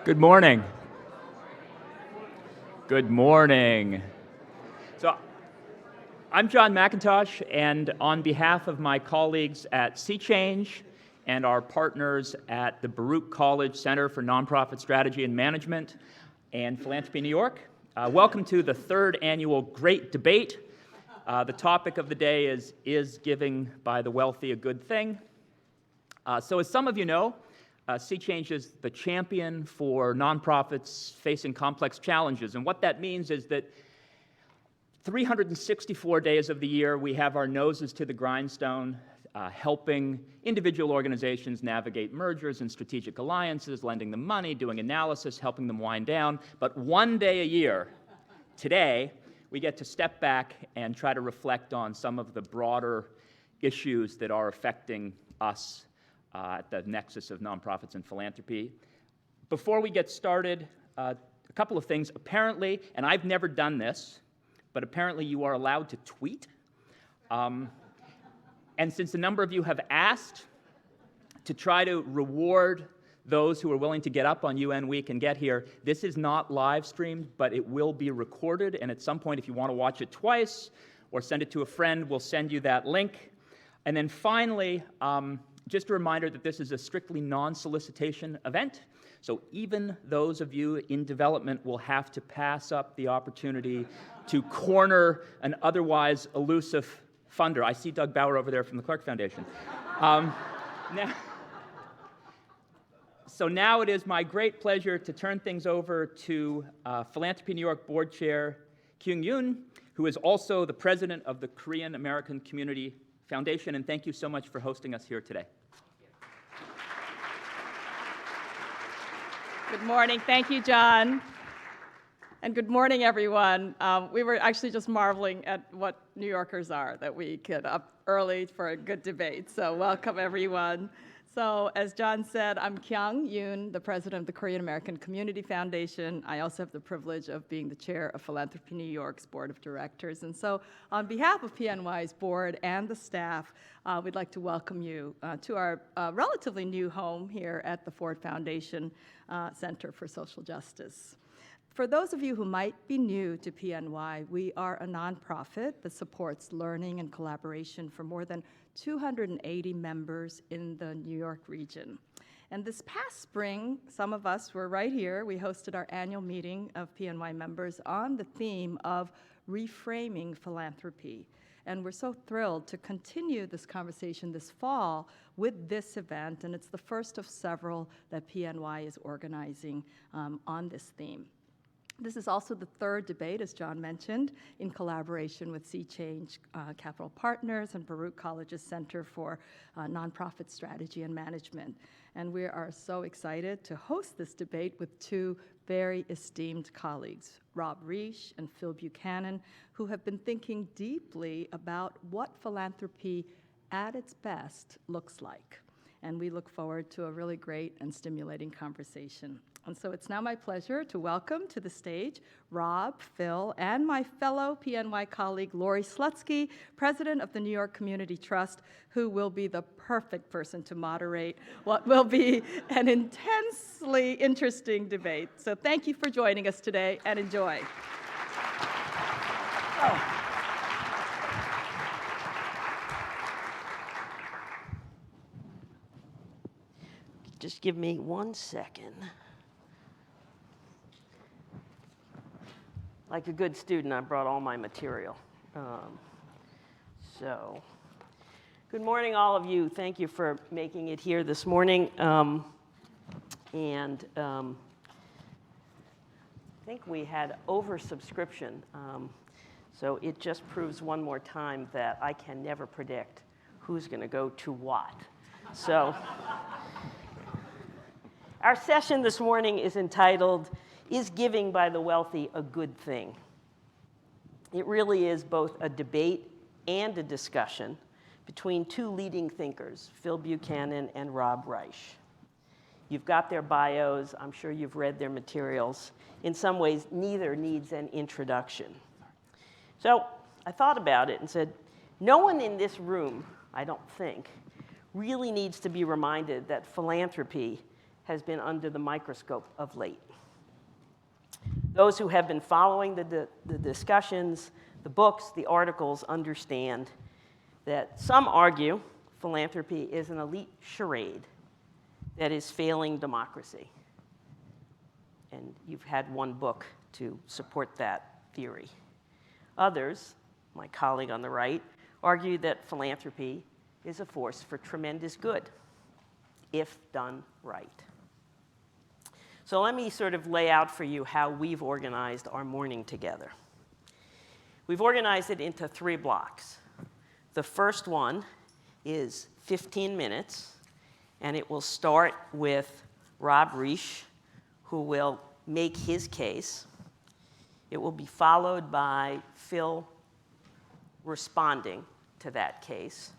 Good morning. Good morning. So I'm John McIntosh, and on behalf of my colleagues at Sea Change and our partners at the Baruch College Center for Nonprofit Strategy and Management and Philanthropy New York, welcome to the third annual Great Debate. The topic of the day is giving by the wealthy a good thing? So as some of you know, Sea Change is the champion for nonprofits facing complex challenges. And what that means is that 364 days of the year, we have our noses to the grindstone, helping individual organizations navigate mergers and strategic alliances, lending them money, doing analysis, helping them wind down. But one day a year, today, we get to step back and try to reflect on some of the broader issues that are affecting us at the nexus of nonprofits and philanthropy. Before we get started, a couple of things. Apparently, and I've never done this, but apparently you are allowed to tweet. And since a number of you have asked to try to reward those who are willing to get up on UN Week and get here, this is not live streamed, but it will be recorded. And at some point, if you want to watch it twice or send it to a friend, we'll send you that link. And then finally, just a reminder that this is a strictly non-solicitation event, so even those of you in development will have to pass up the opportunity to corner an otherwise elusive funder. I see Doug Bauer over there from the Clark Foundation. Now it is my great pleasure to turn things over to Philanthropy New York Board Chair Kyung Yoon, who is also the president of the Korean American Community Foundation, and thank you so much for hosting us here today. Good morning. Thank you, John. And good morning, everyone. We were actually just marveling at what New Yorkers are, that we get up early for a good debate. So welcome, everyone. So as John said, I'm Kyung Yoon, the president of the Korean American Community Foundation. I also have the privilege of being the chair of Philanthropy New York's board of directors. And so on behalf of PNY's board and the staff, we'd like to welcome you to our relatively new home here at the Ford Foundation Center for Social Justice. For those of you who might be new to PNY, we are a nonprofit that supports learning and collaboration for more than 280 members in the New York region. And this past spring, some of us were right here. We hosted our annual meeting of PNY members on the theme of reframing philanthropy. And we're so thrilled to continue this conversation this fall with this event, and it's the first of several that PNY is organizing on this theme. This is also the third debate, as John mentioned, in collaboration with Sea Change Capital Partners and Baruch College's Center for Nonprofit Strategy and Management. And we are so excited to host this debate with two very esteemed colleagues, Rob Reich and Phil Buchanan, who have been thinking deeply about what philanthropy at its best looks like. And we look forward to a really great and stimulating conversation. And so it's now my pleasure to welcome to the stage Rob, Phil, and my fellow PNY colleague, Lorie Slutsky, president of the New York Community Trust, who will be the perfect person to moderate what will be an intensely interesting debate. So thank you for joining us today, and enjoy. Just give me 1 second. Like a good student, I brought all my material. Good morning, all of you. Thank you for making it here this morning. I think we had oversubscription. So it just proves one more time that I can never predict who's going to go to what. So our session this morning is entitled, "Is Giving by the Wealthy a Good Thing?" It really is both a debate and a discussion between two leading thinkers, Phil Buchanan and Rob Reich. You've got their bios. I'm sure you've read their materials. In some ways, neither needs an introduction. So I thought about it and said, no one in this room, I don't think, really needs to be reminded that philanthropy has been under the microscope of late. Those who have been following the discussions, the books, the articles understand that some argue philanthropy is an elite charade that is failing democracy. And you've had one book to support that theory. Others, my colleague on the right, argue that philanthropy is a force for tremendous good, if done right. So let me sort of lay out for you how we've organized our morning together. We've organized it into 3 blocks. The first one is 15 minutes, and it will start with Rob Reich, who will make his case. It will be followed by Phil responding to that case.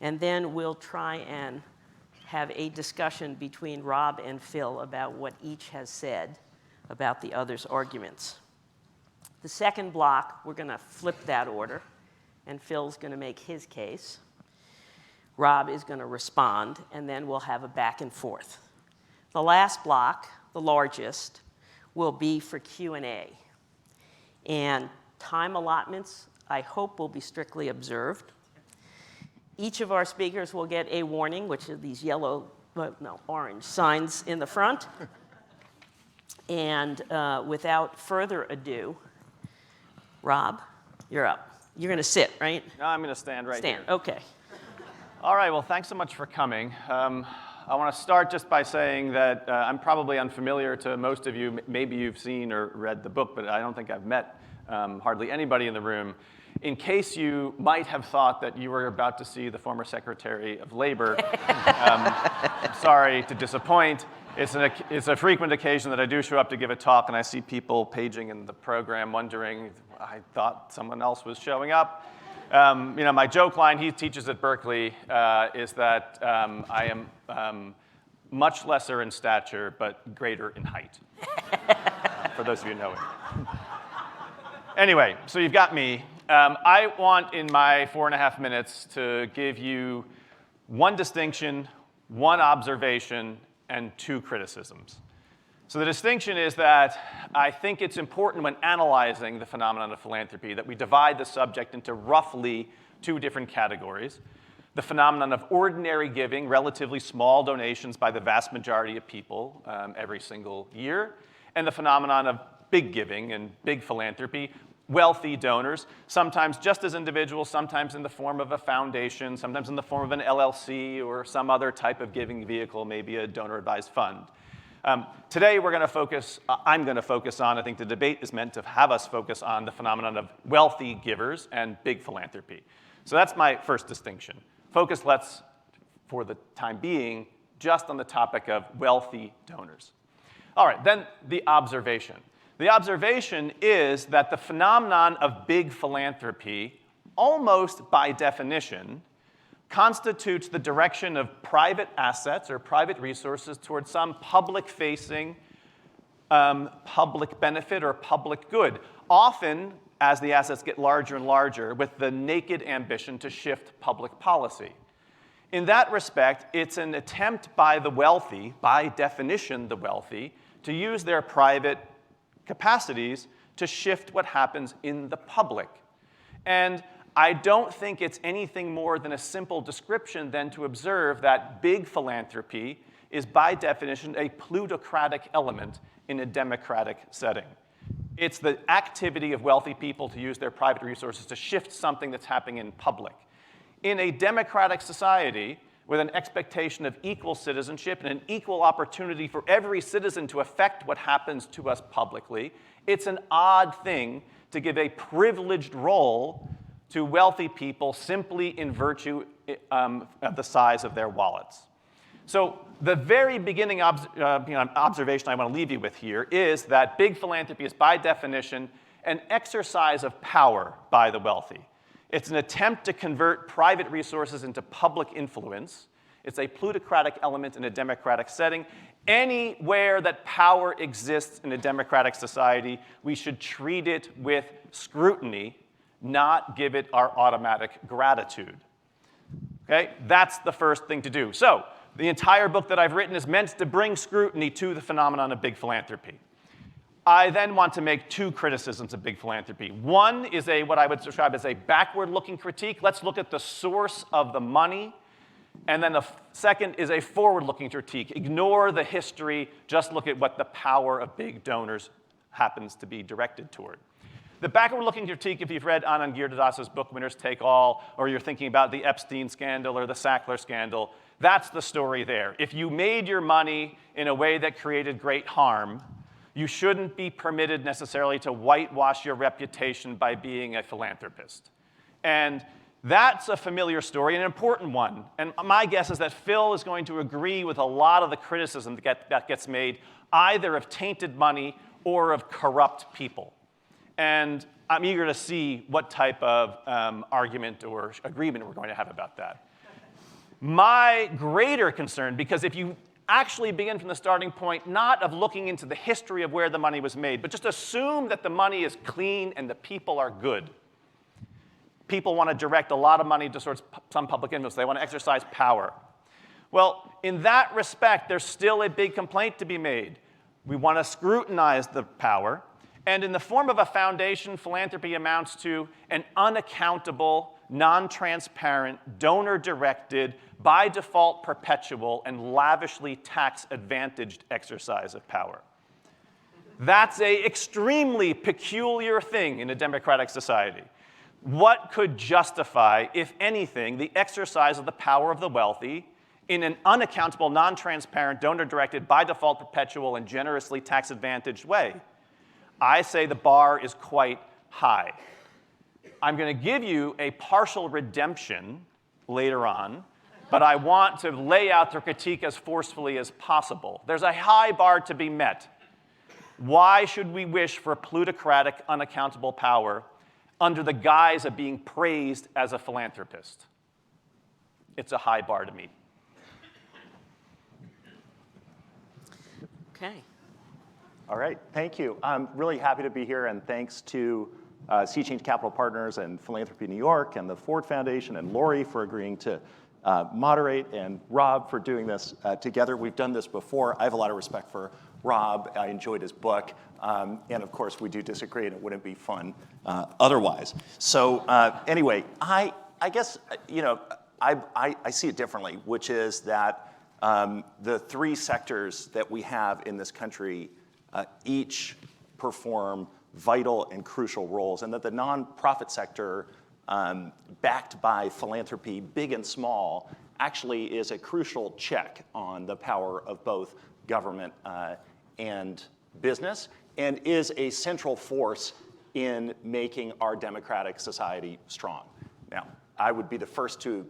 And then we'll try and have a discussion between Rob and Phil about what each has said about the other's arguments. The second block, we're going to flip that order, and Phil's going to make his case. Rob is going to respond, and then we'll have a back and forth. The last block, the largest, will be for Q&A. And time allotments, I hope, will be strictly observed. Each of our speakers will get a warning, which are these orange signs in the front. And without further ado, Rob, you're up. You're going to sit, right? No, I'm going to stand right here. Stand, okay. All right, well, thanks so much for coming. I want to start just by saying that I'm probably unfamiliar to most of you. Maybe you've seen or read the book, but I don't think I've met hardly anybody in the room. In case you might have thought that you were about to see the former Secretary of Labor, sorry to disappoint. It's a frequent occasion that I do show up to give a talk, and I see people paging in the program wondering, I thought someone else was showing up. My joke line, he teaches at Berkeley, is that I am much lesser in stature, but greater in height, for those of you who know it. Anyway, so you've got me. I want, in my 4.5 minutes, to give you one distinction, one observation, and 2 criticisms. So the distinction is that I think it's important when analyzing the phenomenon of philanthropy that we divide the subject into roughly 2 different categories. The phenomenon of ordinary giving, relatively small donations by the vast majority of people every single year, and the phenomenon of big giving and big philanthropy, wealthy donors, sometimes just as individuals, sometimes in the form of a foundation, sometimes in the form of an LLC or some other type of giving vehicle, maybe a donor-advised fund. Today, I'm going to focus on, I think the debate is meant to have us focus on the phenomenon of wealthy givers and big philanthropy. So that's my first distinction. Focus, for the time being, just on the topic of wealthy donors. All right, then the observation. The observation is that the phenomenon of big philanthropy, almost by definition, constitutes the direction of private assets or private resources towards some public-facing public benefit or public good, often as the assets get larger and larger with the naked ambition to shift public policy. In that respect, it's an attempt by the wealthy, by definition the wealthy, to use their private capacities to shift what happens in the public. And I don't think it's anything more than a simple description than to observe that big philanthropy is by definition a plutocratic element in a democratic setting. It's the activity of wealthy people to use their private resources to shift something that's happening in public. In a democratic society, with an expectation of equal citizenship and an equal opportunity for every citizen to affect what happens to us publicly, it's an odd thing to give a privileged role to wealthy people simply in virtue of the size of their wallets. So the very beginning observation I want to leave you with here is that big philanthropy is by definition an exercise of power by the wealthy. It's an attempt to convert private resources into public influence. It's a plutocratic element in a democratic setting. Anywhere that power exists in a democratic society, we should treat it with scrutiny, not give it our automatic gratitude. Okay? That's the first thing to do. So the entire book that I've written is meant to bring scrutiny to the phenomenon of big philanthropy. I then want to make two criticisms of big philanthropy. One is what I would describe as a backward-looking critique. Let's look at the source of the money. And then the second is a forward-looking critique. Ignore the history, just look at what the power of big donors happens to be directed toward. The backward-looking critique, if you've read Anand Giridharadas' book, Winners Take All, or you're thinking about the Epstein scandal or the Sackler scandal, that's the story there. If you made your money in a way that created great harm, you shouldn't be permitted necessarily to whitewash your reputation by being a philanthropist. And that's a familiar story, an important one. And my guess is that Phil is going to agree with a lot of the criticism that gets made, either of tainted money or of corrupt people. And I'm eager to see what type of argument or agreement we're going to have about that. My greater concern, because if you actually begin from the starting point not of looking into the history of where the money was made, but just assume that the money is clean and the people are good. People want to direct a lot of money to some public influence. They want to exercise power. Well, in that respect, there's still a big complaint to be made. We want to scrutinize the power. And in the form of a foundation, philanthropy amounts to an unaccountable, non-transparent, donor-directed, by default perpetual, and lavishly tax-advantaged exercise of power. That's an extremely peculiar thing in a democratic society. What could justify, if anything, the exercise of the power of the wealthy in an unaccountable, non-transparent, donor-directed, by default perpetual, and generously tax-advantaged way? I say the bar is quite high. I'm going to give you a partial redemption later on, but I want to lay out the critique as forcefully as possible. There's a high bar to be met. Why should we wish for plutocratic, unaccountable power under the guise of being praised as a philanthropist? It's a high bar to meet. Okay. All right, thank you. I'm really happy to be here, and thanks to Sea Change Capital Partners and Philanthropy New York and the Ford Foundation and Lorie for agreeing to moderate, and Rob for doing this together. We've done this before. I have a lot of respect for Rob. I enjoyed his book. And of course, we do disagree, and it wouldn't be fun otherwise. So anyway, I guess, I see it differently, which is that the three sectors that we have in this country each perform vital and crucial roles, and that the nonprofit sector, backed by philanthropy, big and small, actually is a crucial check on the power of both government and business, and is a central force in making our democratic society strong. Now, I would be the first to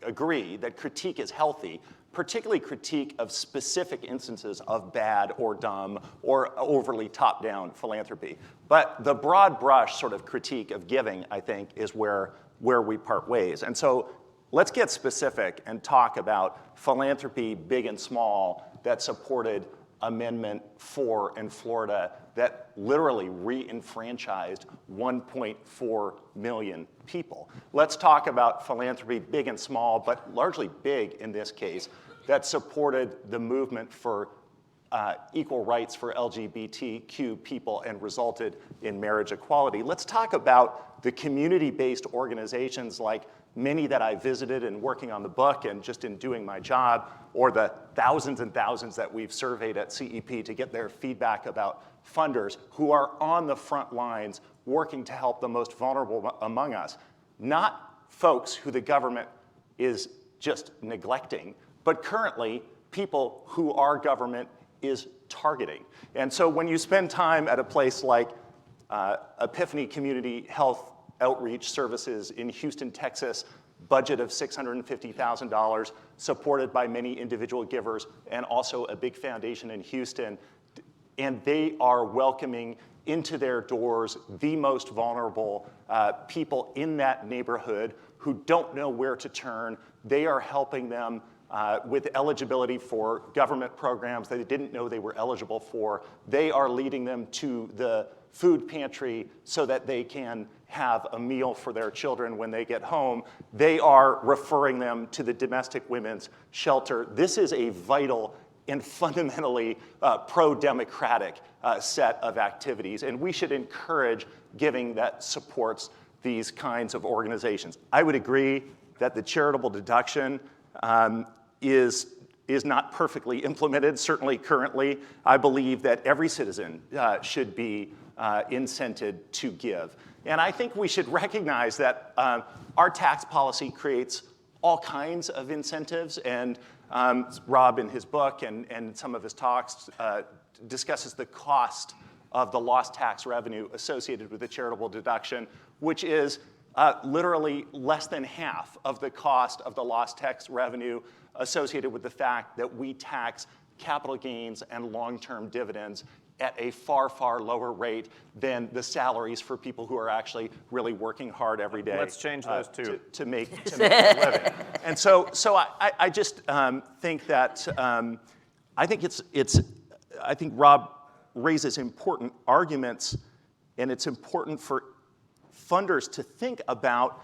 agree that critique is healthy, particularly critique of specific instances of bad or dumb or overly top-down philanthropy. But the broad brush sort of critique of giving, I think, is where we part ways. And so let's get specific and talk about philanthropy, big and small, that supported Amendment 4 in Florida that literally re-enfranchised 1.4 million people. Let's talk about philanthropy, big and small, but largely big in this case, that supported the movement for equal rights for LGBTQ people and resulted in marriage equality. Let's talk about the community-based organizations like many that I visited in working on the book and just in doing my job, or the thousands and thousands that we've surveyed at CEP to get their feedback about funders who are on the front lines working to help the most vulnerable among us. Not folks who the government is just neglecting, but currently people who our government is targeting. And so when you spend time at a place like Epiphany Community Health Outreach Services in Houston, Texas, budget of $650,000, supported by many individual givers and also a big foundation in Houston, and they are welcoming into their doors the most vulnerable people in that neighborhood who don't know where to turn. They are helping them with eligibility for government programs that they didn't know they were eligible for. They are leading them to the food pantry so that they can have a meal for their children when they get home, they are referring them to the domestic women's shelter. This is a vital and fundamentally pro-democratic set of activities, and we should encourage giving that supports these kinds of organizations. I would agree that the charitable deduction is not perfectly implemented, certainly currently. I believe that every citizen should be incented to give. And I think we should recognize that our tax policy creates all kinds of incentives, and Rob in his book and some of his talks discusses the cost of the lost tax revenue associated with the charitable deduction, which is literally less than half of the cost of the lost tax revenue associated with the fact that we tax capital gains and long-term dividends at a far, far lower rate than the salaries for people who are actually really working hard every day. Let's change those two. To make a living. And so I just think that, I think Rob raises important arguments, and it's important for funders to think about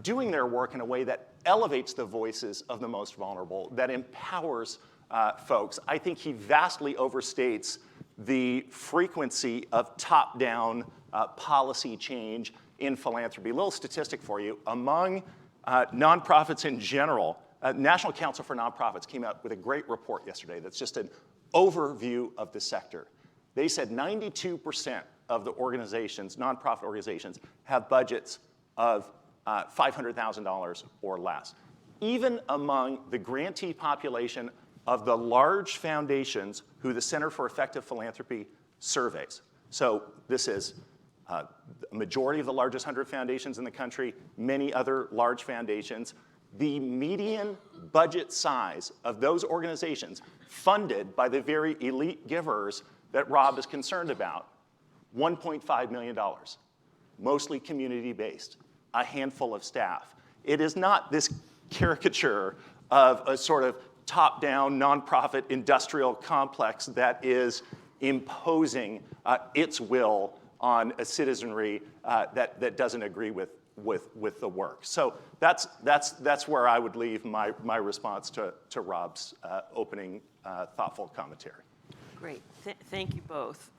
doing their work in a way that elevates the voices of the most vulnerable, that empowers folks. I think he vastly overstates the frequency of top-down policy change in philanthropy. A little statistic for you. Among nonprofits in general, National Council for Nonprofits came out with a great report yesterday that's just an overview of the sector. They said 92% of the organizations, nonprofit organizations, have budgets of $500,000 or less. Even among the grantee population of the large foundations who the Center for Effective Philanthropy surveys. So this is a majority of the largest 100 foundations in the country, many other large foundations. The median budget size of those organizations funded by the very elite givers that Rob is concerned about, $1.5 million, mostly community-based, a handful of staff. It is not this caricature of a sort of top-down nonprofit industrial complex that is imposing its will on a citizenry that doesn't agree with the work. So that's where I would leave my response to Rob's opening thoughtful commentary. Great. Thank you both.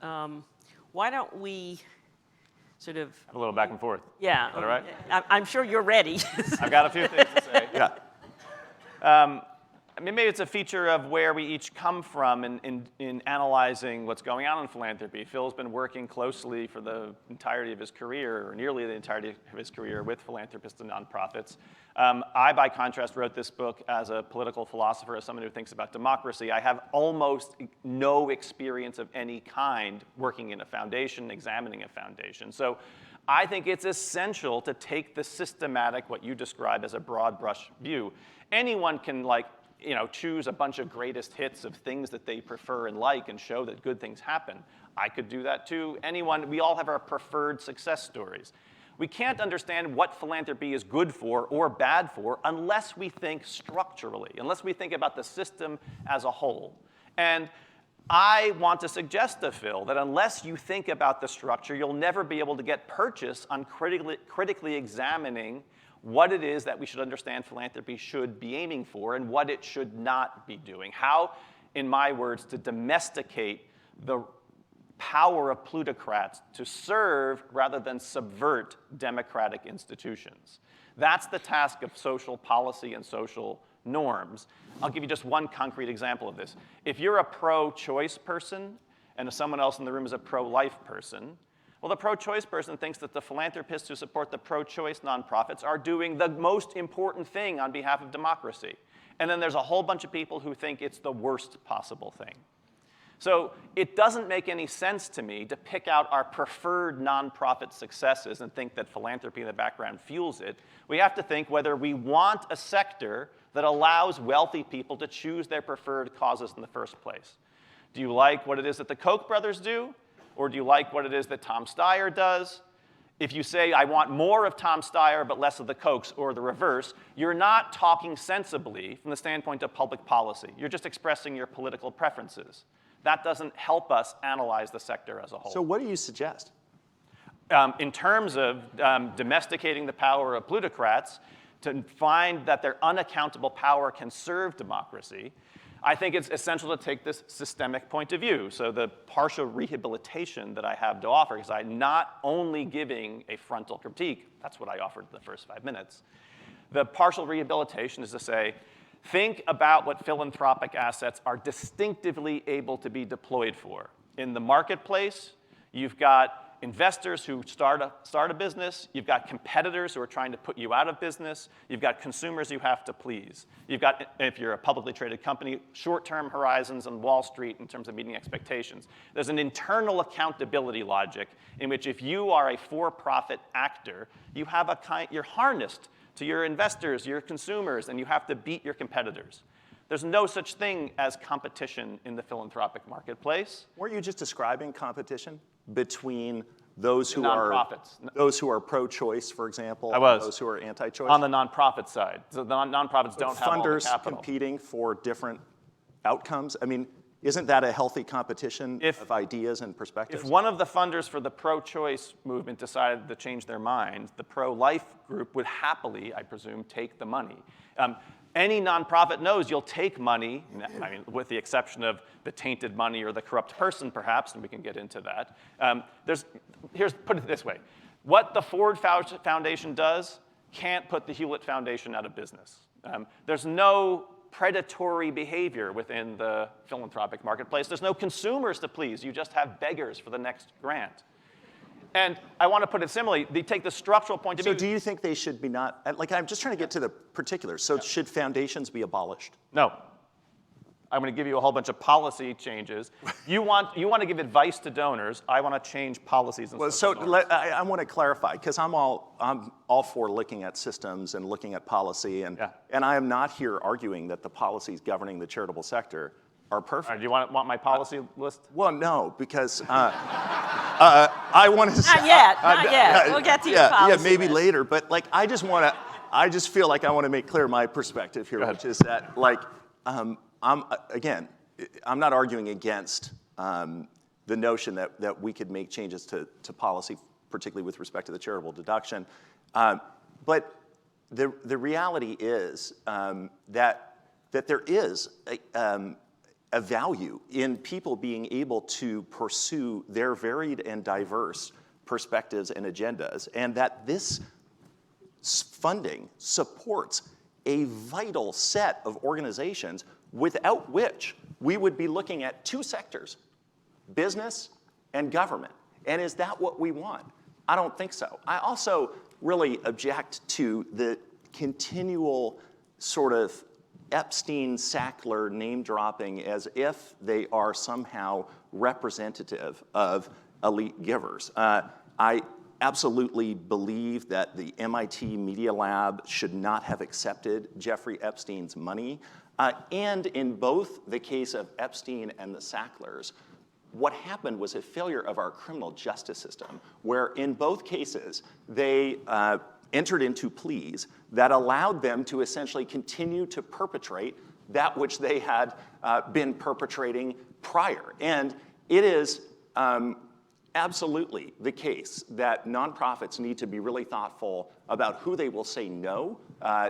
Why don't we sort of... A little back and forth. Yeah. Is that all right? I'm sure you're ready. I've got a few things to say. Yeah. I mean, maybe it's a feature of where we each come from in analyzing what's going on in philanthropy. Phil's been working closely for the entirety of his career, or nearly the entirety of his career, with philanthropists and nonprofits. I, by contrast, wrote this book as a political philosopher, as someone who thinks about democracy. I have almost no experience of any kind working in a foundation, examining a foundation. So I think it's essential to take the systematic, what you describe as a broad brush view. Anyone can, choose a bunch of greatest hits of things that they prefer and like and show that good things happen. I could do that too. We all have our preferred success stories. We can't understand what philanthropy is good for or bad for unless we think structurally, unless we think about the system as a whole. And I want to suggest to Phil that unless you think about the structure, you'll never be able to get purchase on critically examining what it is that we should understand philanthropy should be aiming for and what it should not be doing. How, in my words, to domesticate the power of plutocrats to serve rather than subvert democratic institutions. That's the task of social policy and social norms. I'll give you just one concrete example of this. If you're a pro-choice person and someone else in the room is a pro-life person, well, the pro-choice person thinks that the philanthropists who support the pro-choice nonprofits are doing the most important thing on behalf of democracy. And then there's a whole bunch of people who think it's the worst possible thing. So it doesn't make any sense to me to pick out our preferred nonprofit successes and think that philanthropy in the background fuels it. We have to think whether we want a sector that allows wealthy people to choose their preferred causes in the first place. Do you like what it is that the Koch brothers do? Or do you like what it is that Tom Steyer does? If you say, I want more of Tom Steyer but less of the Kochs, or the reverse, you're not talking sensibly from the standpoint of public policy. You're just expressing your political preferences. That doesn't help us analyze the sector as a whole. So what do you suggest? in terms of domesticating the power of plutocrats to find that their unaccountable power can serve democracy, I think it's essential to take this systemic point of view. So the partial rehabilitation that I have to offer, because I'm not only giving a frontal critique, that's what I offered in the first 5 minutes. The partial rehabilitation is to say, think about what philanthropic assets are distinctively able to be deployed for. In the marketplace, you've got investors who start a business. You've got competitors who are trying to put you out of business. You've got consumers you have to please. You've got, if you're a publicly traded company, short-term horizons on Wall Street in terms of meeting expectations. There's an internal accountability logic in which if you are a for-profit actor, you have you're harnessed to your investors, your consumers, and you have to beat your competitors. There's no such thing as competition in the philanthropic marketplace. Weren't you just describing competition between those who nonprofits. Those who are pro-choice, for example, I was. and those who are anti-choice? On the nonprofit side. So the nonprofits don't have all the funders capital. competing for different outcomes. I mean, isn't that a healthy competition of ideas and perspectives? If one of the funders for the pro-choice movement decided to change their mind, the pro-life group would happily, I presume, take the money. Any nonprofit knows you'll take money, I mean, with the exception of the tainted money or the corrupt person, perhaps, and we can get into that. Put it this way. What the Ford Foundation does can't put the Hewlett Foundation out of business. There's no predatory behavior within the philanthropic marketplace. There's no consumers to please. You just have beggars for the next grant. And I want to put it similarly. They take the structural point of view. So do you think they should be not, like I'm just trying to get to the particulars. So should foundations be abolished? No. I'm going to give you a whole bunch of policy changes. You want to give advice to donors. I want to change policies. And I want to clarify, because I'm all for looking at systems and looking at policy, and I am not here arguing that the policies governing the charitable sector are perfect. Do you want my policy list? Well, no, because I want to. Not yet. We'll get to your policy. Yeah, maybe list. later. But like, I just feel like I want to make clear my perspective here, which is that like, I'm not arguing against the notion that we could make changes to policy, particularly with respect to the charitable deduction. But the reality is that there is a value in people being able to pursue their varied and diverse perspectives and agendas, and that this funding supports a vital set of organizations without which we would be looking at two sectors, business and government. And is that what we want? I don't think so. I also really object to the continual sort of Epstein-Sackler name-dropping as if they are somehow representative of elite givers. I absolutely believe that the MIT Media Lab should not have accepted Jeffrey Epstein's money. And in both the case of Epstein and the Sacklers, what happened was a failure of our criminal justice system, where in both cases, they entered into pleas that allowed them to essentially continue to perpetrate that which they had been perpetrating prior. And it is absolutely the case that nonprofits need to be really thoughtful about who they will say no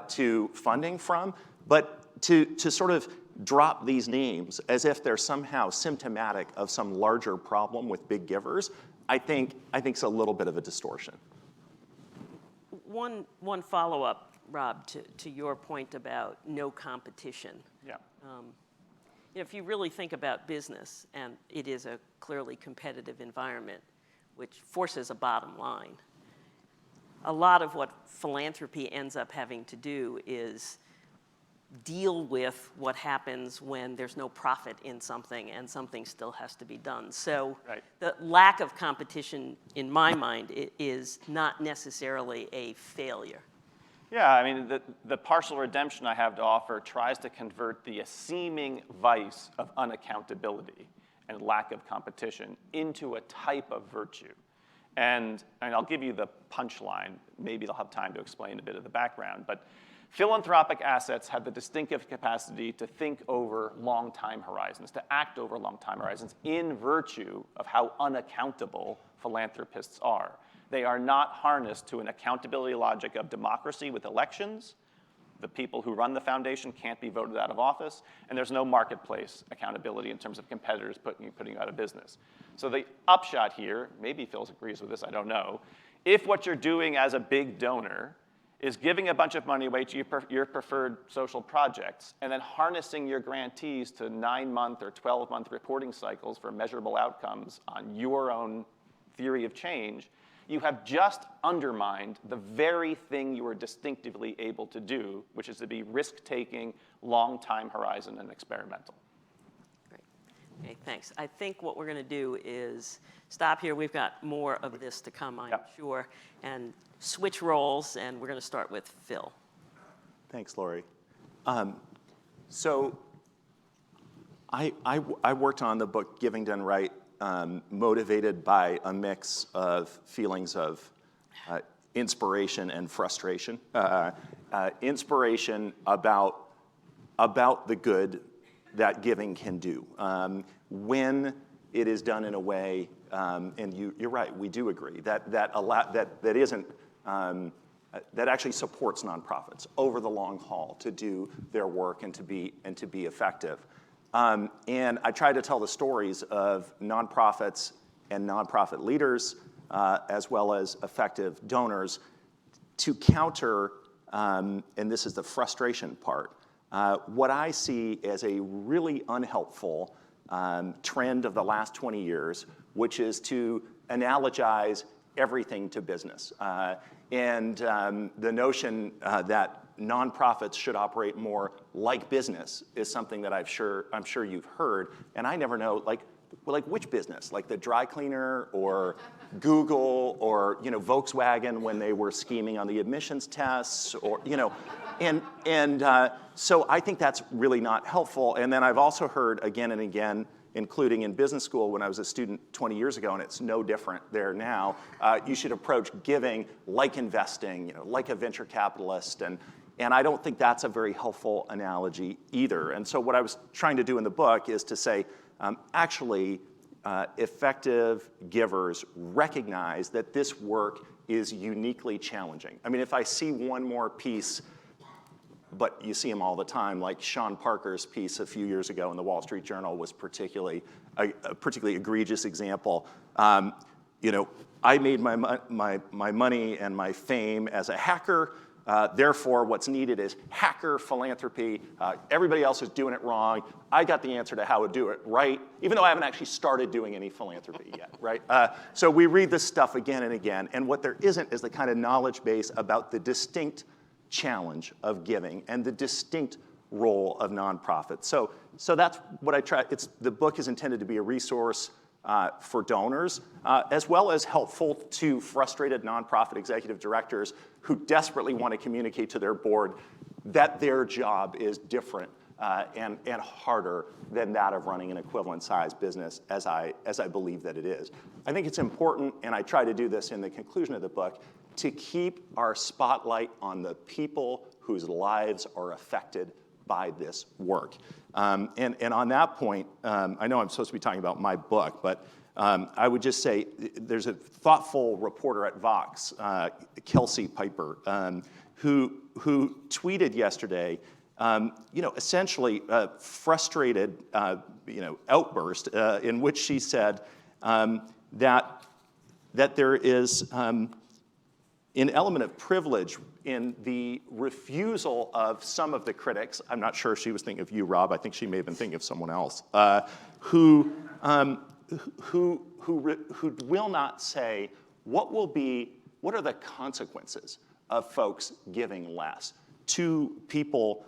to funding from, but to sort of drop these names as if they're somehow symptomatic of some larger problem with big givers, I think it's a little bit of a distortion. One follow-up, Rob, to your point about no competition. Yeah. If you really think about business, and it is a clearly competitive environment, which forces a bottom line, a lot of what philanthropy ends up having to do is deal with what happens when there's no profit in something and something still has to be done. So the lack of competition, in my mind, is not necessarily a failure. Yeah, I mean, the partial redemption I have to offer tries to convert the seeming vice of unaccountability and lack of competition into a type of virtue. And I'll give you the punchline. Maybe I'll have time to explain a bit of the background. But philanthropic assets have the distinctive capacity to think over long time horizons, to act over long time horizons in virtue of how unaccountable philanthropists are. They are not harnessed to an accountability logic of democracy with elections. The people who run the foundation can't be voted out of office, and there's no marketplace accountability in terms of competitors putting you out of business. So the upshot here, maybe Phil agrees with this, I don't know, if what you're doing as a big donor is giving a bunch of money away to your preferred social projects and then harnessing your grantees to 9-month or 12-month reporting cycles for measurable outcomes on your own theory of change, you have just undermined the very thing you were distinctively able to do, which is to be risk-taking, long time horizon, and experimental. Great. Okay, thanks. I think what we're going to do is stop here. We've got more of this to come, I'm sure, and switch roles, and we're going to start with Phil. Thanks, Lorie. So I worked on the book Giving Done Right, motivated by a mix of feelings of inspiration and frustration. Inspiration about the good that giving can do. When it is done in a way, and you're right, we do agree, that isn't, that actually supports nonprofits over the long haul to do their work and to be effective. And I try to tell the stories of nonprofits and nonprofit leaders, as well as effective donors, to counter, and this is the frustration part, what I see as a really unhelpful trend of the last 20 years, which is to analogize everything to business. And the notion that nonprofits should operate more like business is something that I'm sure you've heard, and I never know, like which business, like the dry cleaner or Google or Volkswagen when they were scheming on the admissions tests, or so I think that's really not helpful. And then I've also heard again and again, including in business school when I was a student 20 years ago, and it's no different there now, you should approach giving like investing, like a venture capitalist, and I don't think that's a very helpful analogy either. And so what I was trying to do in the book is to say, actually, effective givers recognize that this work is uniquely challenging. I mean, if I see one more piece, but you see them all the time, like Sean Parker's piece a few years ago in the Wall Street Journal was particularly a particularly egregious example. I made my money and my fame as a hacker. Therefore, what's needed is hacker philanthropy. Everybody else is doing it wrong. I got the answer to how to do it right, even though I haven't actually started doing any philanthropy yet, right? So we read this stuff again and again, and what there isn't is the kind of knowledge base about the distinct challenge of giving and the distinct role of nonprofits. So that's what I try. The book is intended to be a resource for donors, as well as helpful to frustrated nonprofit executive directors who desperately want to communicate to their board that their job is different and harder than that of running an equivalent sized business, as I believe that it is. I think it's important, and I try to do this in the conclusion of the book, to keep our spotlight on the people whose lives are affected by this work. And on that point, I know I'm supposed to be talking about my book, but I would just say there's a thoughtful reporter at Vox, Kelsey Piper, who tweeted yesterday, essentially a frustrated, outburst in which she said that there is an element of privilege in the refusal of some of the critics. I'm not sure if she was thinking of you, Rob. I think she may have been thinking of someone else, who will not say what are the consequences of folks giving less to people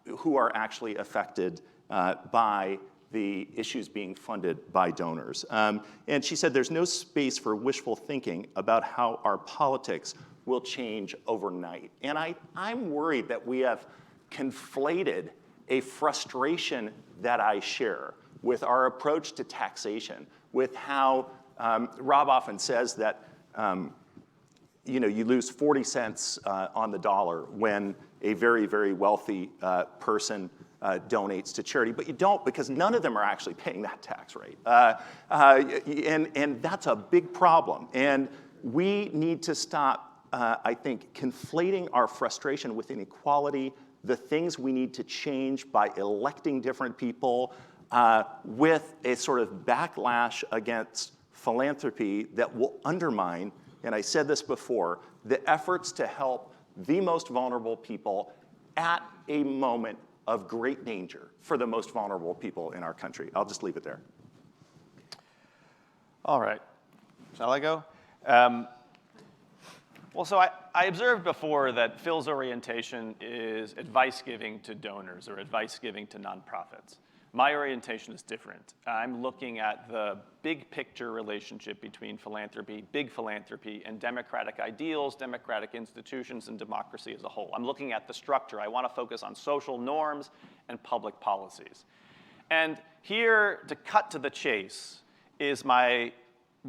who are actually affected by the issues being funded by donors. And she said there's no space for wishful thinking about how our politics will change overnight. And I'm worried that we have conflated a frustration that I share with our approach to taxation, with how Rob often says that you lose 40 cents on the dollar when a very, very wealthy person donates to charity, but you don't, because none of them are actually paying that tax rate. And that's a big problem. And we need to stop, I think, conflating our frustration with inequality, the things we need to change by electing different people, with a sort of backlash against philanthropy that will undermine, and I said this before, the efforts to help the most vulnerable people at a moment of great danger for the most vulnerable people in our country. I'll just leave it there. All right. Shall I go? Well, so I observed before that Phil's orientation is advice giving to donors or advice giving to nonprofits. My orientation is different. I'm looking at the big picture relationship between philanthropy, big philanthropy, and democratic ideals, democratic institutions, and democracy as a whole. I'm looking at the structure. I want to focus on social norms and public policies. And here, to cut to the chase, is my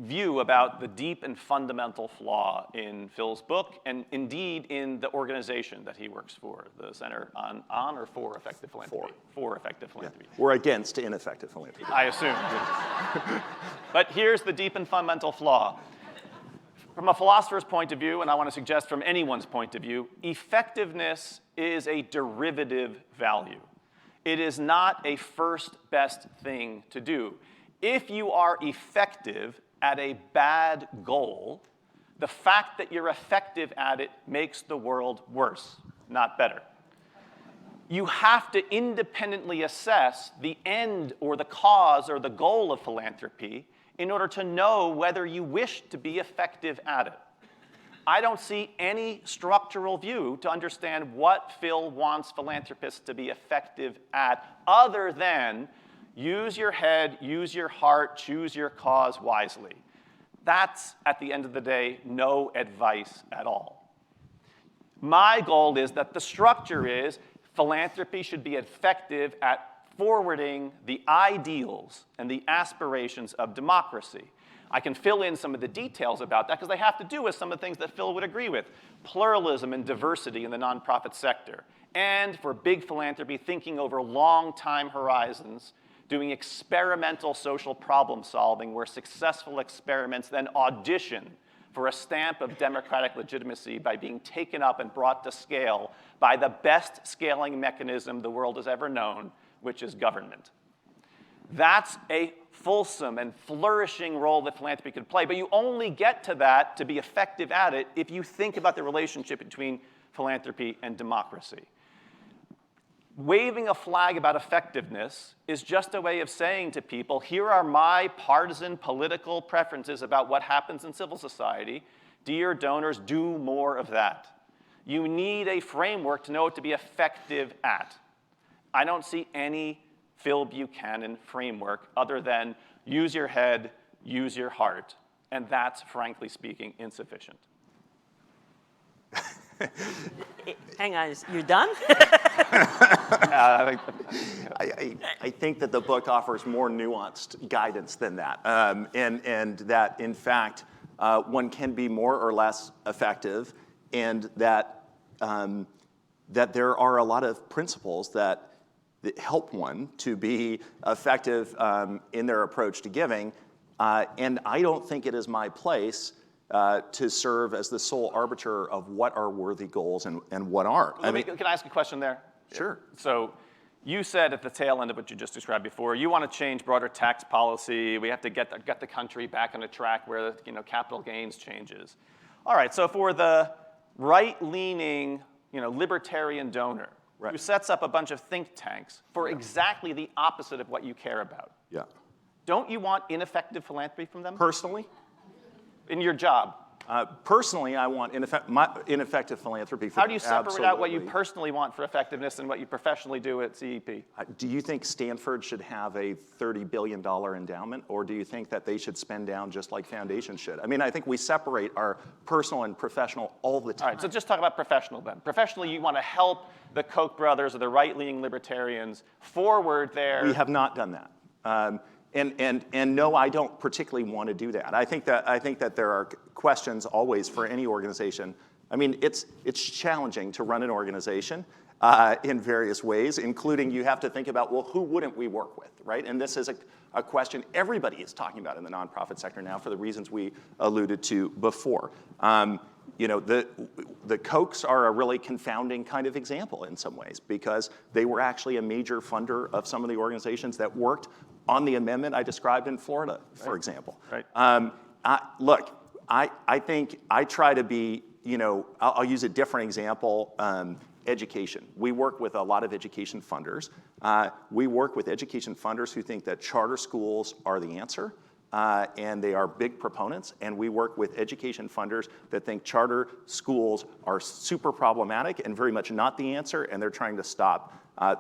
view about the deep and fundamental flaw in Phil's book, and indeed in the organization that he works for, the Center on or for Effective Philanthropy? For Effective Philanthropy. Yeah. We're against ineffective philanthropy. I assume. But here's the deep and fundamental flaw. From a philosopher's point of view, and I want to suggest from anyone's point of view, effectiveness is a derivative value. It is not a first best thing to do. If you are effective at a bad goal, the fact that you're effective at it makes the world worse, not better. You have to independently assess the end or the cause or the goal of philanthropy in order to know whether you wish to be effective at it. I don't see any structural view to understand what Phil wants philanthropists to be effective at other than use your head, use your heart, choose your cause wisely. That's, at the end of the day, no advice at all. My goal is that the structure is philanthropy should be effective at forwarding the ideals and the aspirations of democracy. I can fill in some of the details about that because they have to do with some of the things that Phil would agree with. Pluralism and diversity in the nonprofit sector. And for big philanthropy, thinking over long time horizons, doing experimental social problem solving where successful experiments then audition for a stamp of democratic legitimacy by being taken up and brought to scale by the best scaling mechanism the world has ever known, which is government. That's a fulsome and flourishing role that philanthropy could play, but you only get to that to be effective at it if you think about the relationship between philanthropy and democracy. Waving a flag about effectiveness is just a way of saying to people, here are my partisan political preferences about what happens in civil society. Dear donors, do more of that. You need a framework to know what to be effective at. I don't see any Phil Buchanan framework other than use your head, use your heart, and that's, frankly speaking, insufficient. Hang on, you're done? I think that the book offers more nuanced guidance than that, and that, in fact, one can be more or less effective, and that there are a lot of principles that help one to be effective in their approach to giving, and I don't think it is my place to serve as the sole arbiter of what are worthy goals and what aren't. Can I ask a question there? Sure. So you said at the tail end of what you just described before, you want to change broader tax policy. We have to get the country back on a track where capital gains changes. All right, so for the right-leaning libertarian donor who sets up a bunch of think tanks for exactly the opposite of what you care about, don't you want ineffective philanthropy from them? Personally? In your job? Personally, I want ineffective philanthropy. How do you separate out what you personally want for effectiveness and what you professionally do at CEP? Do you think Stanford should have a $30 billion endowment, or do you think that they should spend down just like foundations should? I mean, I think we separate our personal and professional all the time. All right, so just talk about professional then. Professionally, you want to help the Koch brothers or the right-leaning libertarians forward their... We have not done that. And no, I don't particularly want to do that. I think that there are questions always for any organization. I mean, it's challenging to run an organization, in various ways, including you have to think about, well, who wouldn't we work with, right? And this is a question everybody is talking about in the nonprofit sector now for the reasons we alluded to before. The Kochs are a really confounding kind of example in some ways because they were actually a major funder of some of the organizations that worked on the amendment I described in Florida, for example. Right. I think I try to be, I'll use a different example, education. We work with a lot of education funders. We work with education funders who think that charter schools are the answer. And they are big proponents, and we work with education funders that think charter schools are super problematic and very much not the answer, and they're trying to stop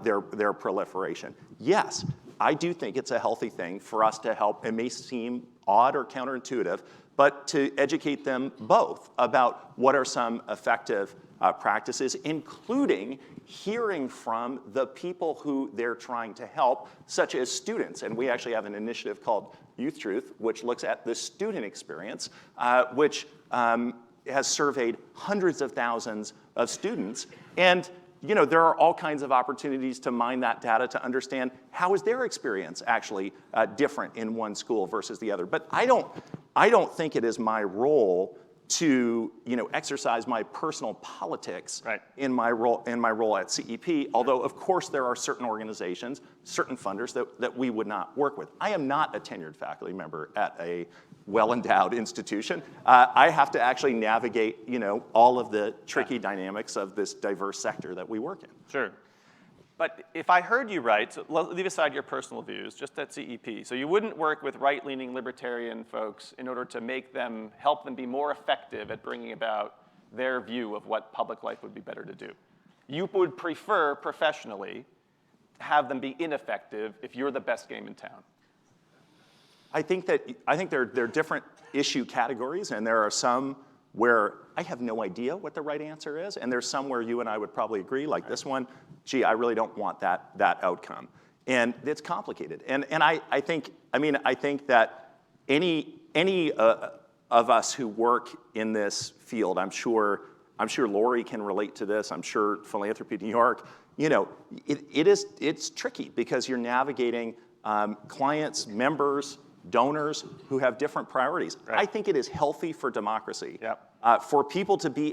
their proliferation. Yes, I do think it's a healthy thing for us to help. It may seem odd or counterintuitive, but to educate them both about what are some effective practices, including hearing from the people who they're trying to help, such as students. And we actually have an initiative called Youth Truth, which looks at the student experience, which has surveyed hundreds of thousands of students. And there are all kinds of opportunities to mine that data to understand how is their experience actually different in one school versus the other. But I don't think it is my role to exercise my personal politics in my role at CEP, although of course there are certain organizations, certain funders that we would not work with. I am not a tenured faculty member at a well-endowed institution. I have to actually navigate all of the tricky dynamics of this diverse sector that we work in. Sure. But if I heard you right, so leave aside your personal views, just at CEP. So you wouldn't work with right-leaning libertarian folks in order to help them be more effective at bringing about their view of what public life would be better to do. You would prefer professionally to have them be ineffective if you're the best game in town. I think there are different issue categories, and there are some where I have no idea what the right answer is, and there's some where you and I would probably agree, like this one, gee, I really don't want that outcome. And it's complicated. And I think that any of us who work in this field, I'm sure Lorie can relate to this, I'm sure Philanthropy New York, it's tricky because you're navigating clients, members, donors who have different priorities. Right. I think it is healthy for democracy Yep. for people to be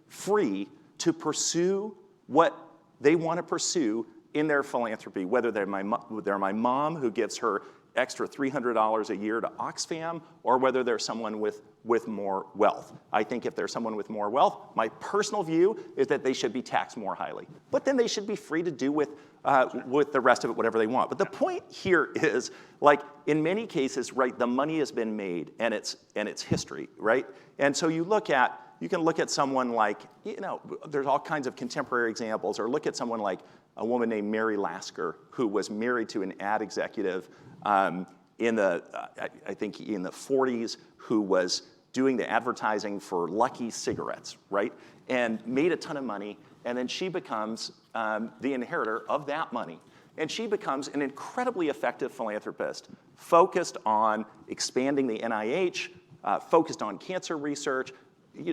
free to pursue what they want to pursue in their philanthropy, whether they're my mom who gives her extra $300 a year to Oxfam, or whether they're someone with more wealth. I think if there's someone with more wealth, my personal view is that they should be taxed more highly. But then they should be free to do with the rest of it whatever they want. But the point here is, like, in many cases, right, the money has been made and it's history, right? And so you can look at someone like, there's all kinds of contemporary examples, or look at someone like a woman named Mary Lasker, who was married to an ad executive in the 40s, who was doing the advertising for Lucky cigarettes, right? And made a ton of money, and then she becomes the inheritor of that money. And she becomes an incredibly effective philanthropist, focused on expanding the NIH, focused on cancer research,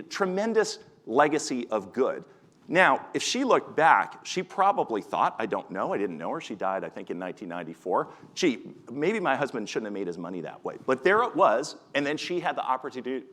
tremendous legacy of good. Now, if she looked back, she probably thought, I don't know, I didn't know her, she died, I think, in 1994. Gee, maybe my husband shouldn't have made his money that way. But there it was, and then she had the opportunity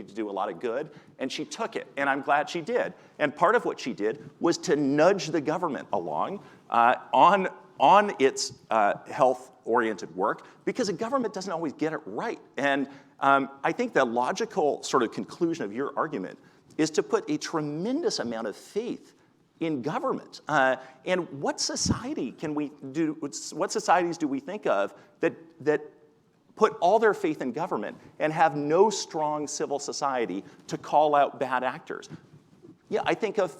to do a lot of good, and she took it, and I'm glad she did. And part of what she did was to nudge the government along on its health-oriented work, because the government doesn't always get it right. And I think the logical sort of conclusion of your argument is to put a tremendous amount of faith in government. And what society can we do? What societies do we think of that put all their faith in government and have no strong civil society to call out bad actors? Yeah, I think of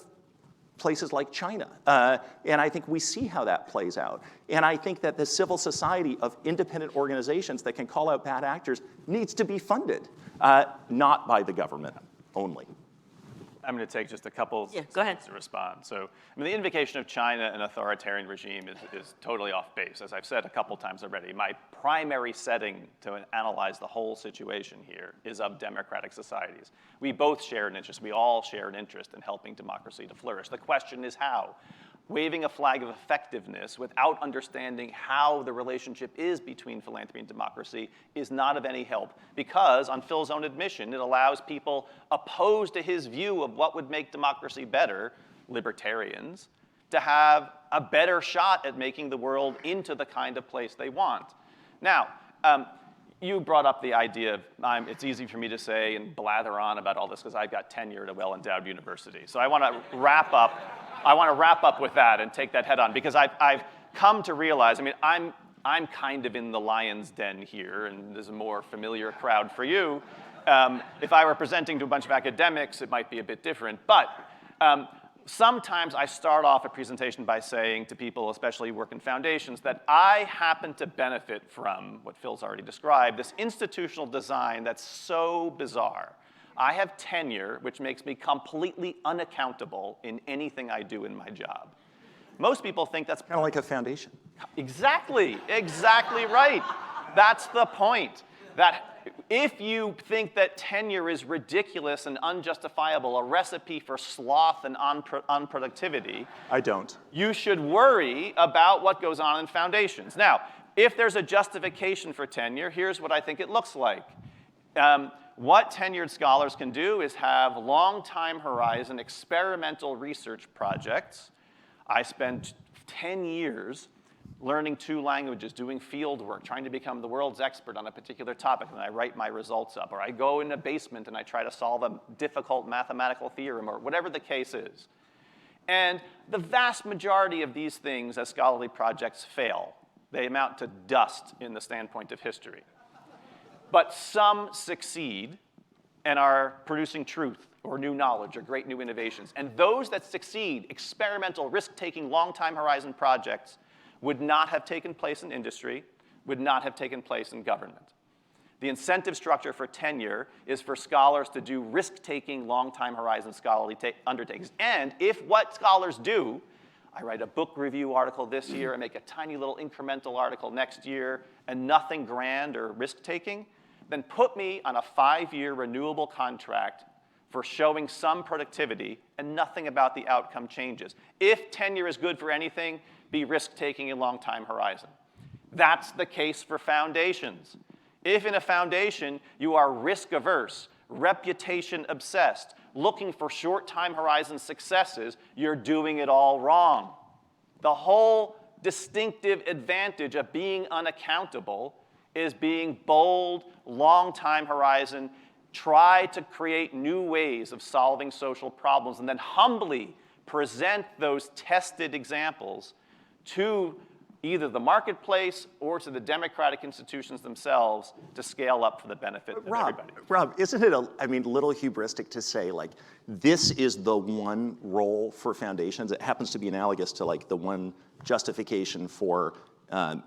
places like China, and I think we see how that plays out. And I think that the civil society of independent organizations that can call out bad actors needs to be funded, not by the government only. I'm going to take just a couple go ahead. seconds to respond. So, the invocation of China, an authoritarian regime, is totally off base. As I've said a couple times already, my primary setting to analyze the whole situation here is of democratic societies. We both share an interest. We all share an interest in helping democracy to flourish. The question is how. Waving a flag of effectiveness without understanding how the relationship is between philanthropy and democracy is not of any help, because on Phil's own admission, it allows people opposed to his view of what would make democracy better, libertarians, to have a better shot at making the world into the kind of place they want. Now, you brought up the idea of, it's easy for me to say and blather on about all this because I've got tenure at a well-endowed university. So I want to wrap up with that and take that head on, because I've come to realize, I'm kind of in the lion's den here, and there's a more familiar crowd for you. If I were presenting to a bunch of academics, it might be a bit different. But sometimes I start off a presentation by saying to people, especially who work in foundations, that I happen to benefit from what Phil's already described, this institutional design that's so bizarre. I have tenure, which makes me completely unaccountable in anything I do in my job. Most people think that's Kind of like a foundation. exactly right. That's the point. That if you think that tenure is ridiculous and unjustifiable, a recipe for sloth and unproductivity, I don't. you should worry about what goes on in foundations. Now, if there's a justification for tenure, here's what I think it looks like. What tenured scholars can do is have long time horizon experimental research projects. I spent 10 years learning 2 languages, doing field work, trying to become the world's expert on a particular topic, and I write my results up. Or I go in a basement and I try to solve a difficult mathematical theorem, or whatever the case is. And the vast majority of these things as scholarly projects fail. They amount to dust in the standpoint of history. But some succeed and are producing truth or new knowledge or great new innovations. And those that succeed, experimental, risk-taking, long-time horizon projects, would not have taken place in industry, would not have taken place in government. The incentive structure for tenure is for scholars to do risk-taking, long-time horizon scholarly undertakings. And if what scholars do, I write a book review article this year, I make a tiny little incremental article next year, and nothing grand or risk-taking, then put me on a 5-year renewable contract for showing some productivity, and nothing about the outcome changes. If tenure is good for anything, be risk-taking in long time horizon. That's the case for foundations. If in a foundation you are risk-averse, reputation-obsessed, looking for short time horizon successes, you're doing it all wrong. The whole distinctive advantage of being unaccountable is being bold, long time horizon, try to create new ways of solving social problems, and then humbly present those tested examples to either the marketplace or to the democratic institutions themselves to scale up for the benefit of everybody. Rob, isn't it a little hubristic to say, like, this is the one role for foundations? It happens to be analogous to, like, the one justification for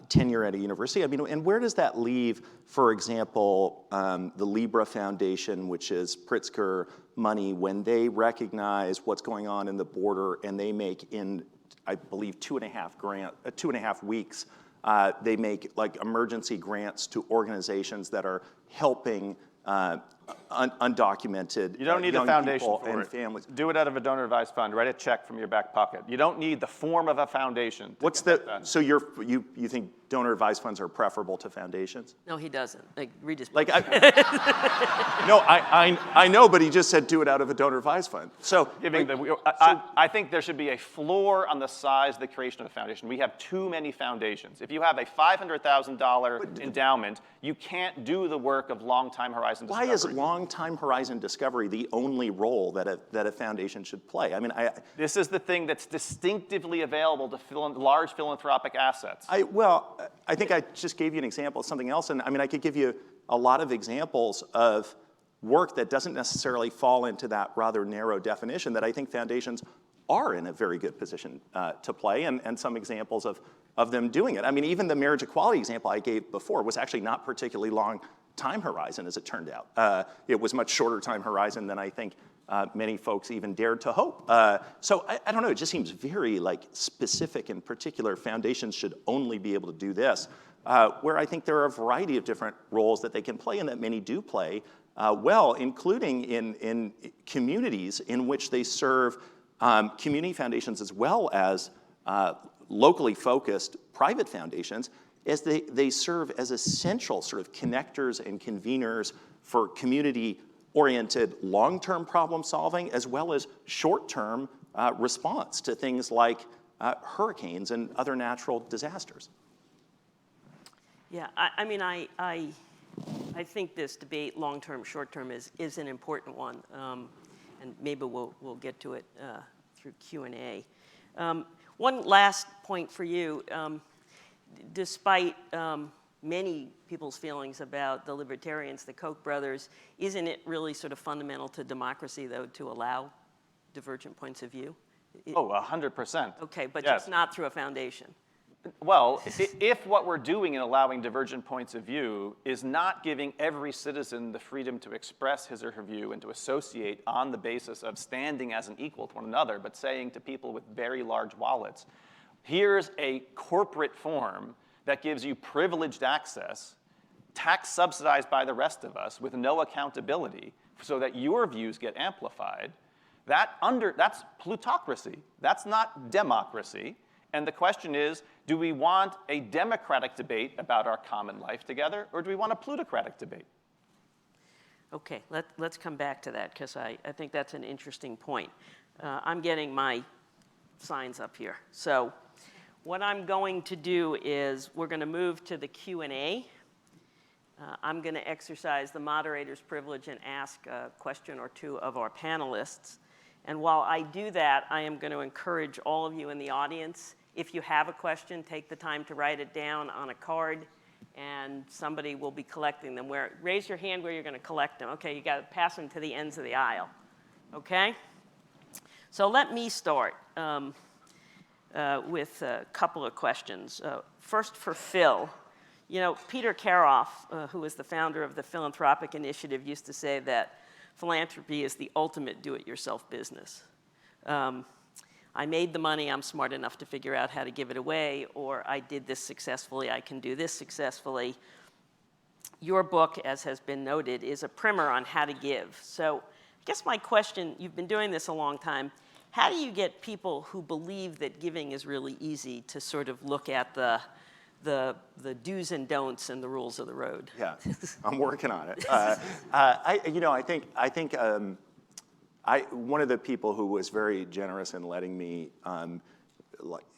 tenure at a university. And where does that leave, for example, the Libra Foundation, which is Pritzker money, when they recognize what's going on in the border and they make in, I believe, 2.5 weeks, they make like emergency grants to organizations that are helping undocumented You don't need young a foundation people for and it. families. Do it out of a donor-advised fund. Write a check from your back pocket. You don't need the form of a foundation. What's the, so you think donor-advised funds are preferable to foundations? No, he doesn't. Like, read his book. Like, I know, but he just said do it out of a donor-advised fund. So, I think there should be a floor on the size of the creation of a foundation. We have too many foundations. If you have a $500,000 endowment, you can't do the work of long-time horizon discovery. why is long-time horizon discovery the only role that a foundation should play? This is the thing that's distinctively available to large philanthropic assets. I think I just gave you an example of something else, and I could give you a lot of examples of work that doesn't necessarily fall into that rather narrow definition that I think foundations are in a very good position to play, and some examples of them doing it. Even the marriage equality example I gave before was actually not particularly long time horizon, as it turned out. It was much shorter time horizon than I think many folks even dared to hope. So I don't know, it just seems very specific and particular. Foundations should only be able to do this, where I think there are a variety of different roles that they can play and that many do play well, including in communities in which they serve community foundations as well as locally focused private foundations, as they serve as essential sort of connectors and conveners for community-oriented long-term problem solving, as well as short-term response to things like hurricanes and other natural disasters. Yeah, I think this debate, long-term, short-term, is an important one, and maybe we'll get to it through Q&A. One last point for you. Despite many people's feelings about the libertarians, the Koch brothers, isn't it really sort of fundamental to democracy, though, to allow divergent points of view? Oh, 100%. Okay, but yes. just not through a foundation. Well, if what we're doing in allowing divergent points of view is not giving every citizen the freedom to express his or her view and to associate on the basis of standing as an equal to one another, but saying to people with very large wallets, here's a corporate form that gives you privileged access, tax subsidized by the rest of us with no accountability so that your views get amplified, that's plutocracy. That's not democracy. And the question is, do we want a democratic debate about our common life together, or do we want a plutocratic debate? Okay, let's come back to that, because I think that's an interesting point. I'm getting my signs up here. So what I'm going to do is we're going to move to the Q&A. I'm going to exercise the moderator's privilege and ask a question or two of our panelists. And while I do that, I am going to encourage all of you in the audience, if you have a question, take the time to write it down on a card, and somebody will be collecting them. Raise your hand where you're going to collect them. Okay, you got to pass them to the ends of the aisle. Okay? So let me start with a couple of questions. First for Phil. You know, Peter Karoff, who is the founder of the Philanthropic Initiative, used to say that philanthropy is the ultimate do-it-yourself business. I made the money, I'm smart enough to figure out how to give it away, or I did this successfully, I can do this successfully. Your book, as has been noted, is a primer on how to give. So I guess my question, you've been doing this a long time, how do you get people who believe that giving is really easy to sort of look at the do's and don'ts and the rules of the road? Yeah, I'm working on it. I think one of the people who was very generous in letting me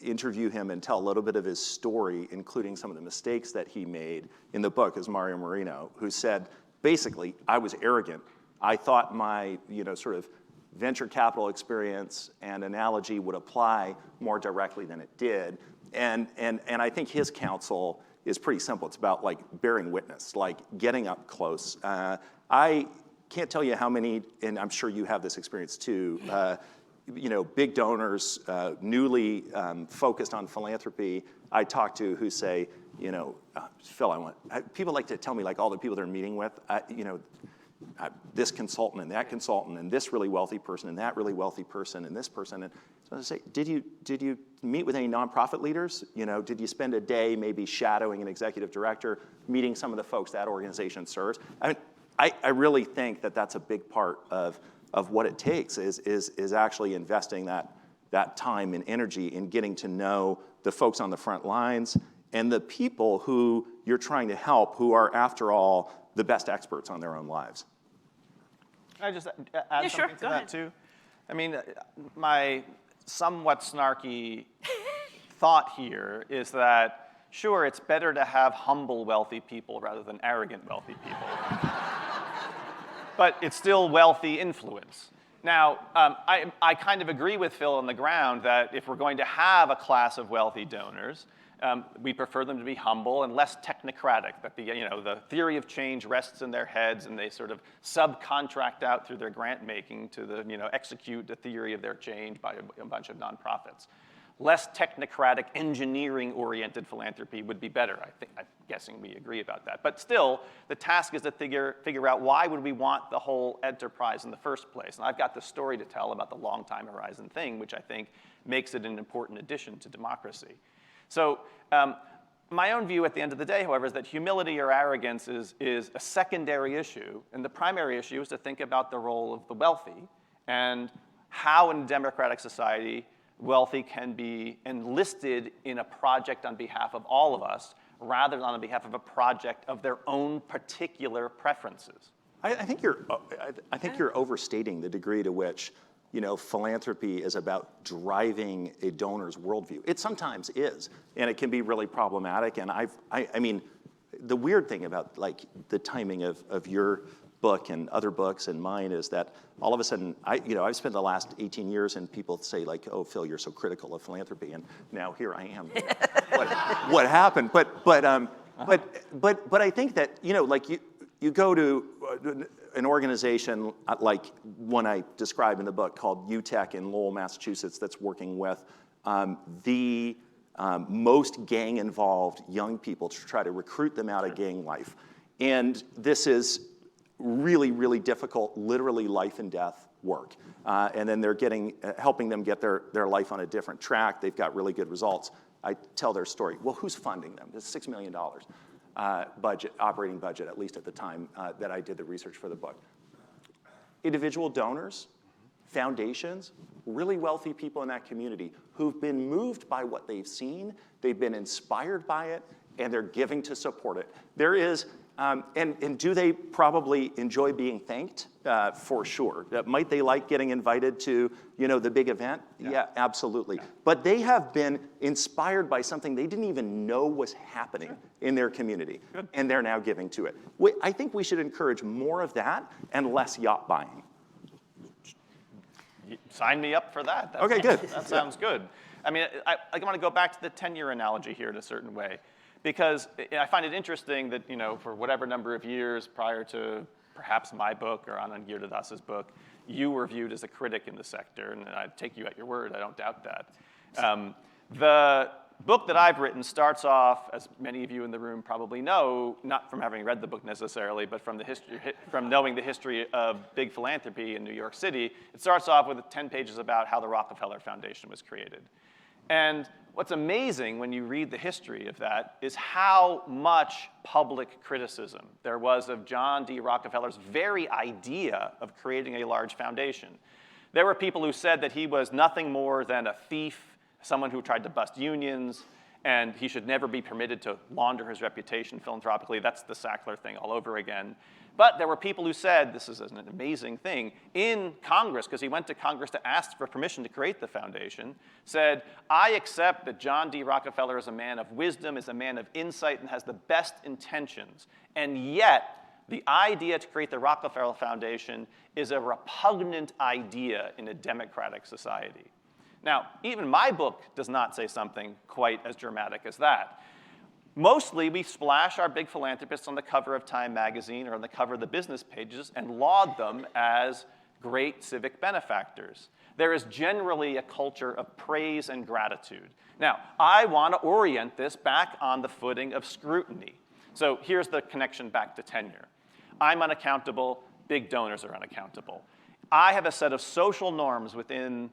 interview him and tell a little bit of his story, including some of the mistakes that he made in the book, is Mario Marino, who said, basically, I was arrogant. I thought my sort of venture capital experience and analogy would apply more directly than it did. And I think his counsel is pretty simple. It's about bearing witness, getting up close. I can't tell you how many, and I'm sure you have this experience too, big donors, newly focused on philanthropy, I talk to who say, Phil, people like to tell me all the people they're meeting with, this consultant and that consultant and this really wealthy person and that really wealthy person and this person. And so I say, did you meet with any nonprofit leaders? Did you spend a day maybe shadowing an executive director, meeting some of the folks that organization serves? I mean, I really think that that's a big part of what it takes is actually investing that time and energy in getting to know the folks on the front lines and the people who you're trying to help, who are, after all, the best experts on their own lives. Can I just add something to that, too? I mean, my somewhat snarky thought here is that, sure, it's better to have humble, wealthy people rather than arrogant, wealthy people. But it's still wealthy influence. Now, I kind of agree with Phil on the ground that if we're going to have a class of wealthy donors, we prefer them to be humble and less technocratic, that the theory of change rests in their heads and they sort of subcontract out through their grant making to execute the theory of their change by a bunch of nonprofits. less technocratic, engineering-oriented philanthropy would be better. I'm guessing we agree about that. But still, the task is to figure out why would we want the whole enterprise in the first place. And I've got the story to tell about the long time horizon thing, which I think makes it an important addition to democracy. So my own view at the end of the day, however, is that humility or arrogance is a secondary issue. And the primary issue is to think about the role of the wealthy and how in a democratic society wealthy can be enlisted in a project on behalf of all of us rather than on behalf of a project of their own particular preferences. I think you're overstating the degree to which philanthropy is about driving a donor's worldview. It sometimes is, and it can be really problematic. And I mean, the weird thing about like the timing of your book and other books and mine is that all of a sudden, I've spent the last 18 years and people say like, oh, Phil, you're so critical of philanthropy, and now here I am. What happened? But I think that like you go to an organization like one I describe in the book called UTech in Lowell, Massachusetts, that's working with the most gang-involved young people to try to recruit them out of gang life. And this is really, really difficult, literally life and death work. And then they're helping them get their life on a different track. They've got really good results. I tell their story. Well, who's funding them? It's $6 million. Operating budget, at least at the time that I did the research for the book. Individual donors, foundations, really wealthy people in that community who've been moved by what they've seen, they've been inspired by it, and they're giving to support it. There is, and do they probably enjoy being thanked? For sure. Might they like getting invited to, the big event? Yeah, absolutely. Yeah. But they have been inspired by something they didn't even know was happening in their community, and they're now giving to it. I think we should encourage more of that and less yacht buying. Sign me up for that. Okay, good. That sounds good. I mean, I want to go back to the tenure analogy here in a certain way, because I find it interesting that, for whatever number of years prior to perhaps my book or Anand Giridharadas' book, you were viewed as a critic in the sector, and I take you at your word, I don't doubt that. The book that I've written starts off, as many of you in the room probably know, not from having read the book necessarily, but from knowing the history of big philanthropy in New York City. It starts off with 10 pages about how the Rockefeller Foundation was created. And what's amazing when you read the history of that is how much public criticism there was of John D. Rockefeller's very idea of creating a large foundation. There were people who said that he was nothing more than a thief, someone who tried to bust unions, and he should never be permitted to launder his reputation philanthropically. That's the Sackler thing all over again. But there were people who said, this is an amazing thing, in Congress, because he went to Congress to ask for permission to create the foundation, said, I accept that John D. Rockefeller is a man of wisdom, is a man of insight, and has the best intentions. And yet, the idea to create the Rockefeller Foundation is a repugnant idea in a democratic society. Now, even my book does not say something quite as dramatic as that. Mostly, we splash our big philanthropists on the cover of Time magazine or on the cover of the business pages and laud them as great civic benefactors. There is generally a culture of praise and gratitude. Now, I want to orient this back on the footing of scrutiny. So here's the connection back to tenure. I'm unaccountable, big donors are unaccountable. I have a set of social norms within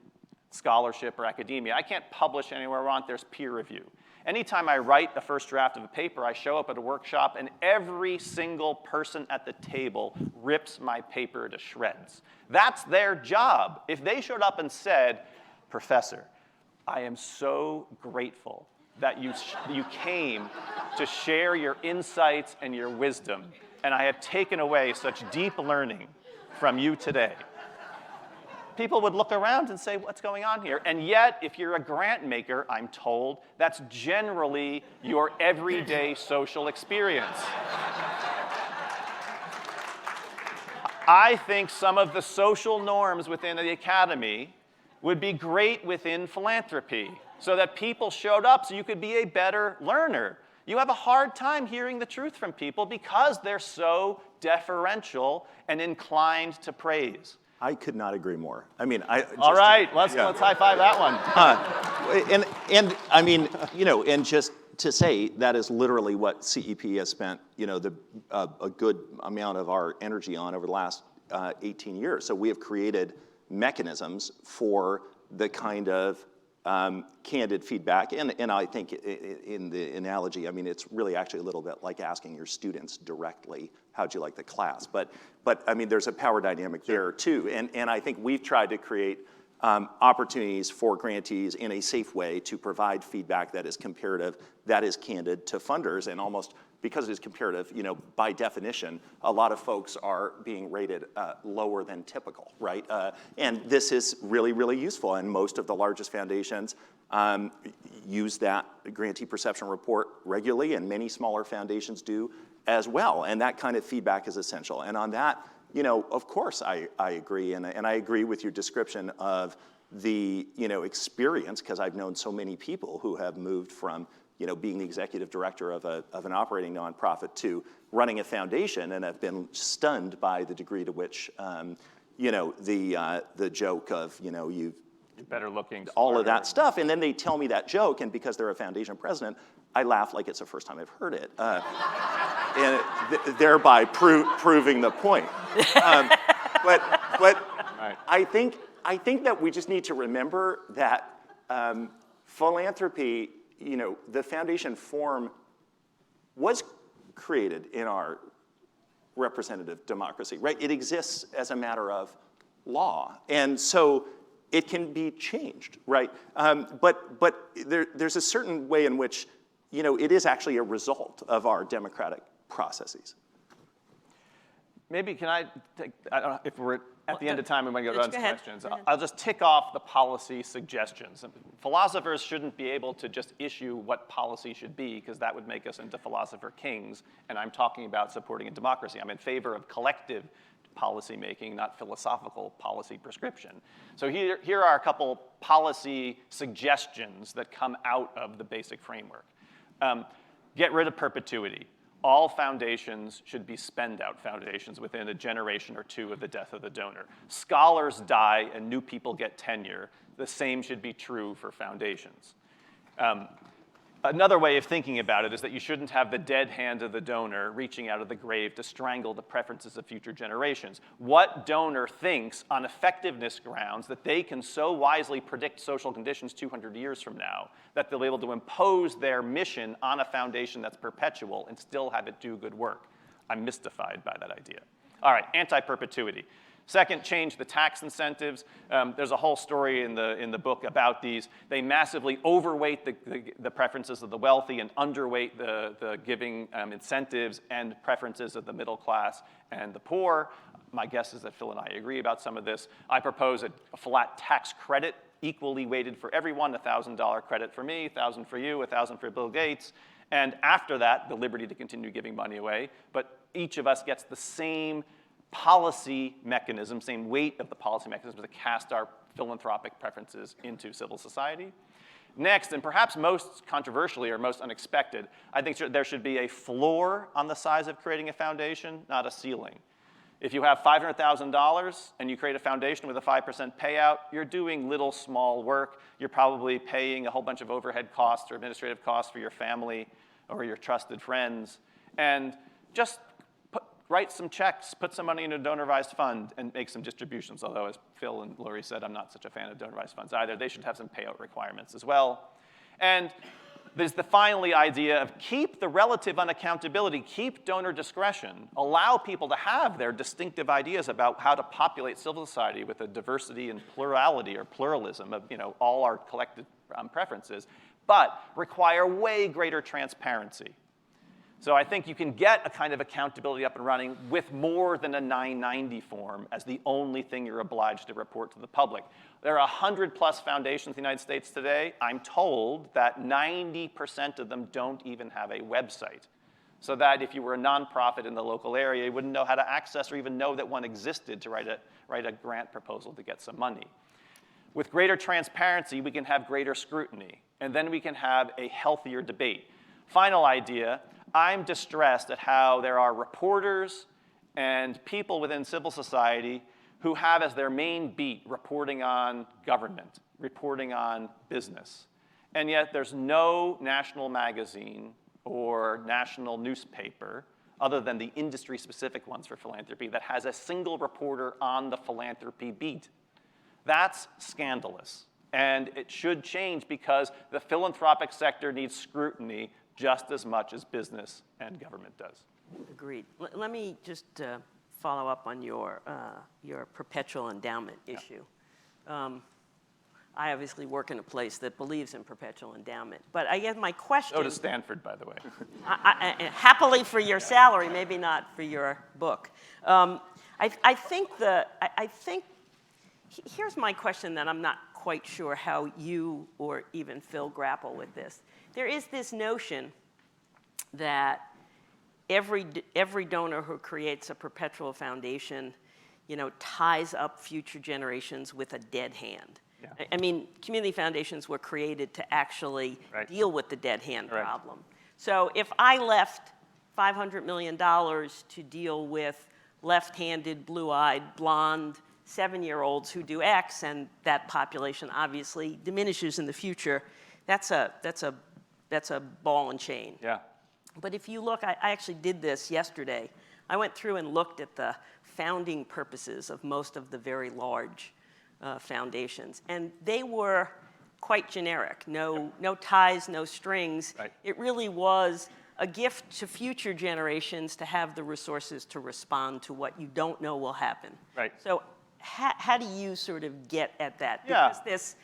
scholarship or academia. I can't publish anywhere I want, there's peer review. Anytime I write the first draft of a paper, I show up at a workshop and every single person at the table rips my paper to shreds. That's their job. If they showed up and said, Professor, I am so grateful that you came to share your insights and your wisdom, and I have taken away such deep learning from you today. People would look around and say, what's going on here? And yet, if you're a grant maker, I'm told, that's generally your everyday social experience. I think some of the social norms within the academy would be great within philanthropy, so that people showed up so you could be a better learner. You have a hard time hearing the truth from people because they're so deferential and inclined to praise. I could not agree more. I mean, all right, let's high five that one. And I mean, and just to say that is literally what CEP has spent, a good amount of our energy on over the last 18 years. So we have created mechanisms for the kind of candid feedback, and I think in the analogy, I mean, it's really actually a little bit like asking your students directly, how'd you like the class? But I mean, there's a power dynamic there too, and I think we've tried to create opportunities for grantees in a safe way to provide feedback that is comparative, that is candid to funders, and almost because it is comparative, by definition, a lot of folks are being rated lower than typical, right? And this is really, really useful, and most of the largest foundations use that grantee perception report regularly, and many smaller foundations do as well, and that kind of feedback is essential. And on that, of course I agree, and I agree with your description of the, experience, because I've known so many people who have moved from, being the executive director of an operating nonprofit to running a foundation and have been stunned by the degree to which, the joke of, you've better looking, all of that stuff, and then they tell me that joke, and because they're a foundation president, I laugh like it's the first time I've heard it, and thereby proving the point. But right. I think that we just need to remember that philanthropy, the foundation form was created in our representative democracy, right? It exists as a matter of law, and so it can be changed, right? But there's a certain way in which, it is actually a result of our democratic processes. Maybe can I take, I don't know if we're at the end of time, we might go on to questions. Go ahead. I'll just tick off the policy suggestions. Philosophers shouldn't be able to just issue what policy should be, because that would make us into philosopher kings, and I'm talking about supporting a democracy. I'm in favor of collective policy making, not philosophical policy prescription. So here are a couple policy suggestions that come out of the basic framework. Get rid of perpetuity. All foundations should be spend-out foundations within a generation or two of the death of the donor. Scholars die and new people get tenure. The same should be true for foundations. Another way of thinking about it is that you shouldn't have the dead hand of the donor reaching out of the grave to strangle the preferences of future generations. What donor thinks on effectiveness grounds that they can so wisely predict social conditions 200 years from now that they'll be able to impose their mission on a foundation that's perpetual and still have it do good work? I'm mystified by that idea. All right, anti-perpetuity. Second, change the tax incentives. There's a whole story in the book about these. They massively overweight the preferences of the wealthy and underweight the giving incentives and preferences of the middle class and the poor. My guess is that Phil and I agree about some of this. I propose a flat tax credit, equally weighted for everyone, $1,000 credit for me, $1,000 for you, $1,000 for Bill Gates. And after that, the liberty to continue giving money away. But each of us gets the same policy mechanism, same weight of the policy mechanism to cast our philanthropic preferences into civil society. Next, and perhaps most controversially or most unexpected, I think there should be a floor on the size of creating a foundation, not a ceiling. If you have $500,000 and you create a foundation with a 5% payout, you're doing little small work. You're probably paying a whole bunch of overhead costs or administrative costs for your family or your trusted friends. And just write some checks, put some money in a donor-advised fund, and make some distributions. Although, as Phil and Lorie said, I'm not such a fan of donor-advised funds either. They should have some payout requirements as well. And there's the finally idea of keep the relative unaccountability, keep donor discretion, allow people to have their distinctive ideas about how to populate civil society with a diversity and plurality or pluralism of all our collective preferences, but require way greater transparency. So I think you can get a kind of accountability up and running with more than a 990 form as the only thing you're obliged to report to the public. There are 100+ foundations in the United States today. I'm told that 90% of them don't even have a website. So that if you were a nonprofit in the local area, you wouldn't know how to access or even know that one existed to write a grant proposal to get some money. With greater transparency, we can have greater scrutiny, and then we can have a healthier debate. Final idea. I'm distressed at how there are reporters and people within civil society who have as their main beat reporting on government, reporting on business. and yet there's no national magazine or national newspaper, other than the industry-specific ones for philanthropy, that has a single reporter on the philanthropy beat. That's scandalous. And it should change because the philanthropic sector needs scrutiny just as much as business and government does. Agreed. Let me just follow up on your perpetual endowment issue. I obviously work in a place that believes in perpetual endowment. But I guess my question... So does Stanford, by the way. Happily for your salary, maybe not for your book. I think here's my question that I'm not quite sure how you or even Phil grapple with this. There is this notion that every donor who creates a perpetual foundation, ties up future generations with a dead hand. Yeah. I mean, community foundations were created to actually deal with the dead hand problem. So if I left $500 million to deal with left-handed, blue-eyed, blonde 7-year-olds who do X, and that population obviously diminishes in the future, that's a ball and chain. Yeah. But if you look, I actually did this yesterday. I went through and looked at the founding purposes of most of the very large foundations, and they were quite generic. No ties, no strings. Right. It really was a gift to future generations to have the resources to respond to what you don't know will happen. Right. So how do you sort of get at that? Yeah. Because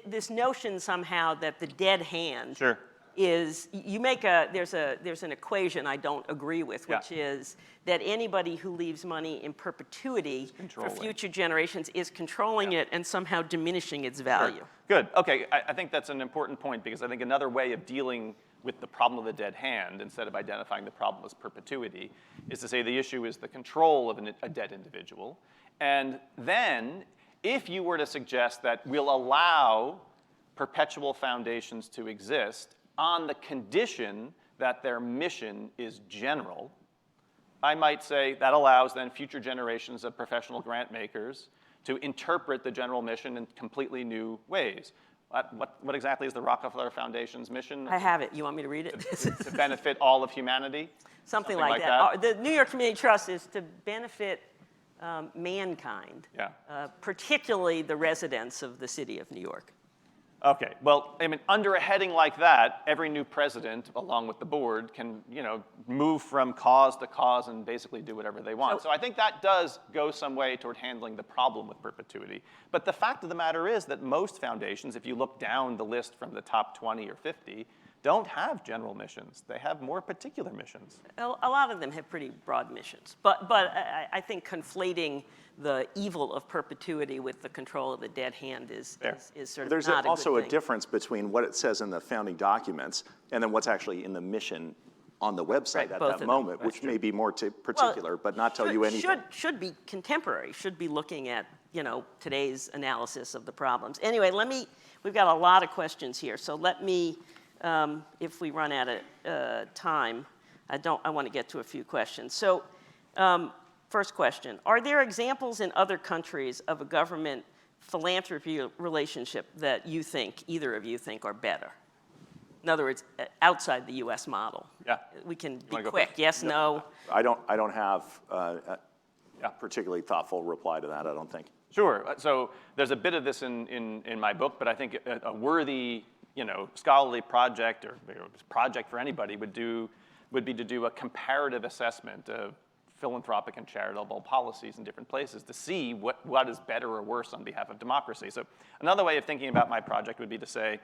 this notion somehow that the dead hand Sure. is, there's an equation I don't agree with, which is that anybody who leaves money in perpetuity for future generations is controlling it and somehow diminishing its value. Sure. Good. Okay, I think that's an important point, because I think another way of dealing with the problem of the dead hand, instead of identifying the problem as perpetuity, is to say the issue is the control of a dead individual. And then, if you were to suggest that we'll allow perpetual foundations to exist on the condition that their mission is general, I might say that allows then future generations of professional grant makers to interpret the general mission in completely new ways. What exactly is the Rockefeller Foundation's mission? I have it. You want me to read it? To benefit all of humanity? Something like that. The New York Community Trust is to benefit mankind, particularly the residents of the city of New York. Okay, well, I mean, under a heading like that, every new president, along with the board, can, move from cause to cause and basically do whatever they want. So I think that does go some way toward handling the problem with perpetuity. But the fact of the matter is that most foundations, if you look down the list from the top 20 or 50, don't have general missions. They have more particular missions. A lot of them have pretty broad missions. But I think conflating the evil of perpetuity with the control of the dead hand is sort of There's not also a a good thing. difference between what it says in the founding documents and then what's actually in the mission on the website at that moment, which may be more particular, but not tell you anything. Should be contemporary, should be looking at today's analysis of the problems. Anyway, we've got a lot of questions here, so let me, if we run out of time, I want to get to a few questions. So first question, are there examples in other countries of a government philanthropy relationship that either of you think are better? In other words, outside the US model. Yeah. We can be quick, yes, no. I don't have a particularly thoughtful reply to that, I don't think. Sure, so there's a bit of this in my book, but I think a worthy scholarly project or project for anybody would be to do a comparative assessment of philanthropic and charitable policies in different places to see what is better or worse on behalf of democracy. So another way of thinking about my project would be to say,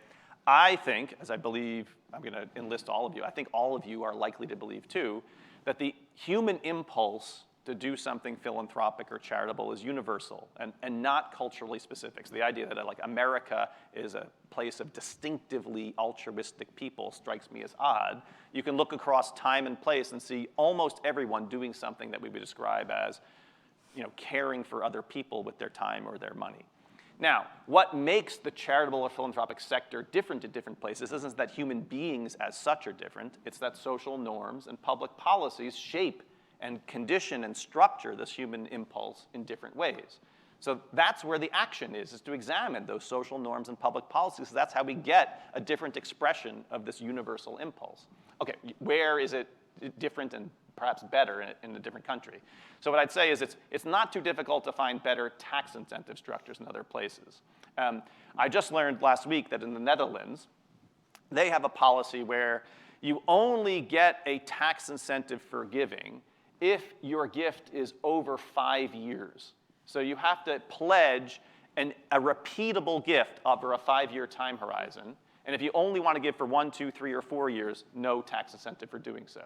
I think, as I believe, I'm going to enlist all of you, I think all of you are likely to believe too, that the human impulse to do something philanthropic or charitable is universal and not culturally specific. So the idea that like America is a place of distinctively altruistic people strikes me as odd. You can look across time and place and see almost everyone doing something that we would describe as caring for other people with their time or their money. Now, what makes the charitable or philanthropic sector different in different places isn't that human beings as such are different, it's that social norms and public policies shape and condition and structure this human impulse in different ways. So that's where the action is to examine those social norms and public policies. So that's how we get a different expression of this universal impulse. Okay, where is it different and perhaps better in a different country? So what I'd say is it's not too difficult to find better tax incentive structures in other places. I just learned last week that in the Netherlands, they have a policy where you only get a tax incentive for giving if your gift is over 5 years. So you have to pledge a repeatable gift over a 5-year time horizon. And if you only want to give for 1, 2, 3, or 4 years, no tax incentive for doing so.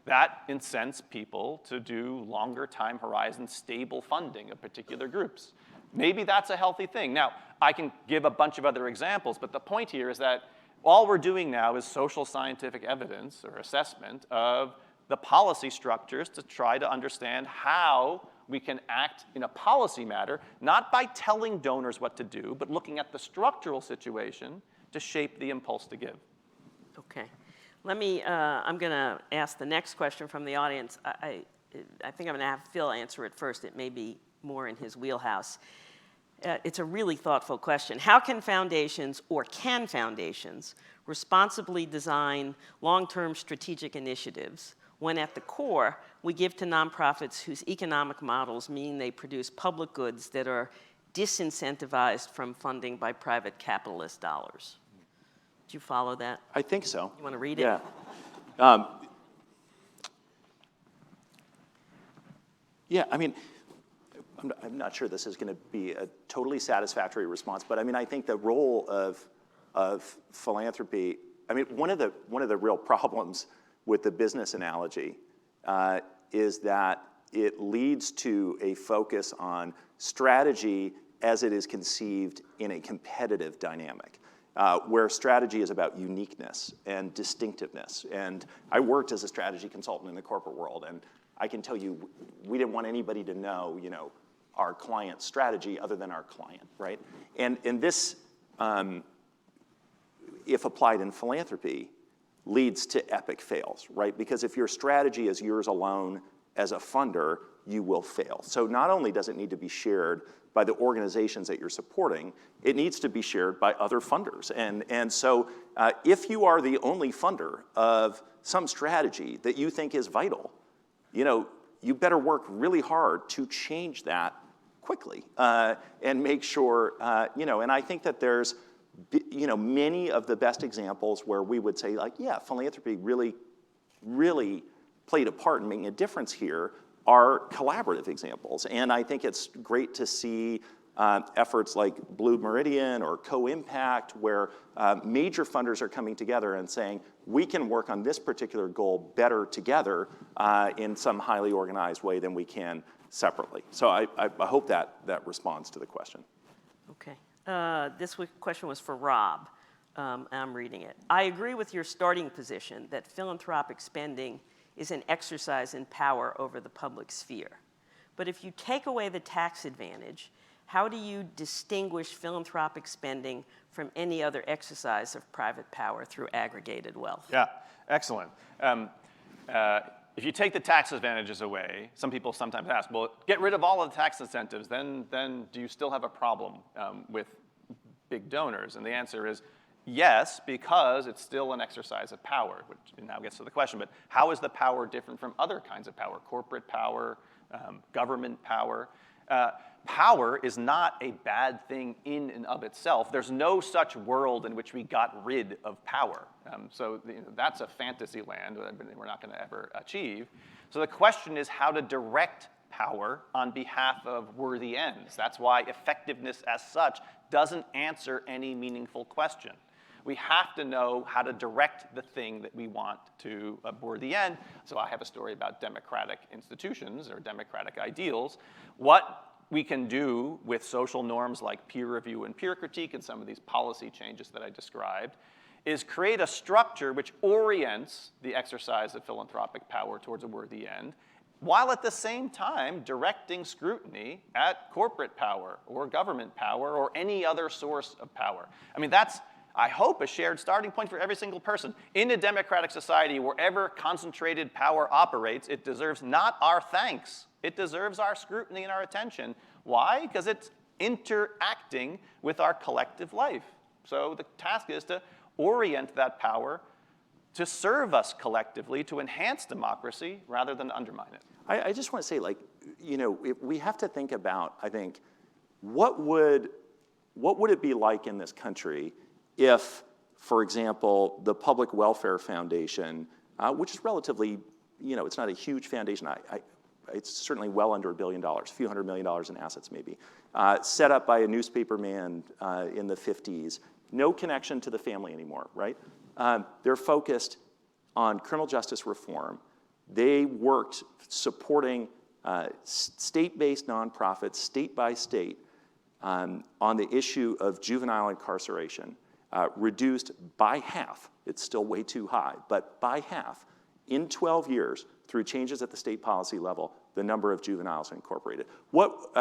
That incents people to do longer time horizon, stable funding of particular groups. Maybe that's a healthy thing. Now, I can give a bunch of other examples, but the point here is that all we're doing now is social scientific evidence or assessment of the policy structures to try to understand how we can act in a policy matter, not by telling donors what to do, but looking at the structural situation to shape the impulse to give. Okay. I'm going to ask the next question from the audience. I think I'm going to have Phil answer it first. It may be more in his wheelhouse. It's a really thoughtful question. How can foundations, or can foundations, responsibly design long-term strategic initiatives when at the core we give to nonprofits whose economic models mean they produce public goods that are disincentivized from funding by private capitalist dollars? Do you follow that? I think so. You want to read it? Yeah. Yeah, I mean, I'm not sure this is going to be a totally satisfactory response, but I mean, I think the role of philanthropy, I mean, one of the real problems with the business analogy is that it leads to a focus on strategy as it is conceived in a competitive dynamic, where strategy is about uniqueness and distinctiveness. And I worked as a strategy consultant in the corporate world, and I can tell you, we didn't want anybody to know, our client's strategy other than our client, right? And this, if applied in philanthropy, leads to epic fails, right? Because if your strategy is yours alone as a funder, you will fail. So not only does it need to be shared by the organizations that you're supporting, it needs to be shared by other funders. And so if you are the only funder of some strategy that you think is vital, you better work really hard to change that quickly and make sure, and I think that there's, many of the best examples where we would say, like, yeah, philanthropy really, really played a part in making a difference here are collaborative examples. And I think it's great to see efforts like Blue Meridian or Co-Impact, where major funders are coming together and saying, we can work on this particular goal better together in some highly organized way than we can separately. So I hope that responds to the question. Okay. This question was for Rob. I'm reading it. I agree with your starting position that philanthropic spending is an exercise in power over the public sphere. But if you take away the tax advantage, how do you distinguish philanthropic spending from any other exercise of private power through aggregated wealth? Yeah, excellent. If you take the tax advantages away, some people sometimes ask, well, get rid of all of the tax incentives, then do you still have a problem with big donors? And the answer is yes, because it's still an exercise of power, which now gets to the question, but how is the power different from other kinds of power, corporate power, government power? Power is not a bad thing in and of itself. There's no such world in which we got rid of power. So that's a fantasy land that we're not going to ever achieve. So the question is how to direct power on behalf of worthy ends. That's why effectiveness as such doesn't answer any meaningful question. We have to know how to direct the thing that we want to a worthy end. So I have a story about democratic institutions or democratic ideals. What we can do with social norms like peer review and peer critique and some of these policy changes that I described is create a structure which orients the exercise of philanthropic power towards a worthy end, while at the same time directing scrutiny at corporate power or government power or any other source of power. I mean, that's, I hope, a shared starting point for every single person. In a democratic society, wherever concentrated power operates, it deserves not our thanks. It deserves our scrutiny and our attention, Why? Because it's interacting with our collective life. So the task is to orient that power to serve us collectively, to enhance democracy rather than undermine it. I just want to say, like, we have to think about, I think, what would it be like in this country if, for example, the Public Welfare Foundation, which is relatively, it's not a huge foundation. It's certainly well under $1 billion, a few $100 million in assets maybe, set up by a newspaper man in the 50s, no connection to the family anymore, right? They're focused on criminal justice reform. They worked supporting state-based nonprofits, state by state, on the issue of juvenile incarceration, reduced by half. It's still way too high, but by half, in 12 years, through changes at the state policy level, the number of juveniles incarcerated. What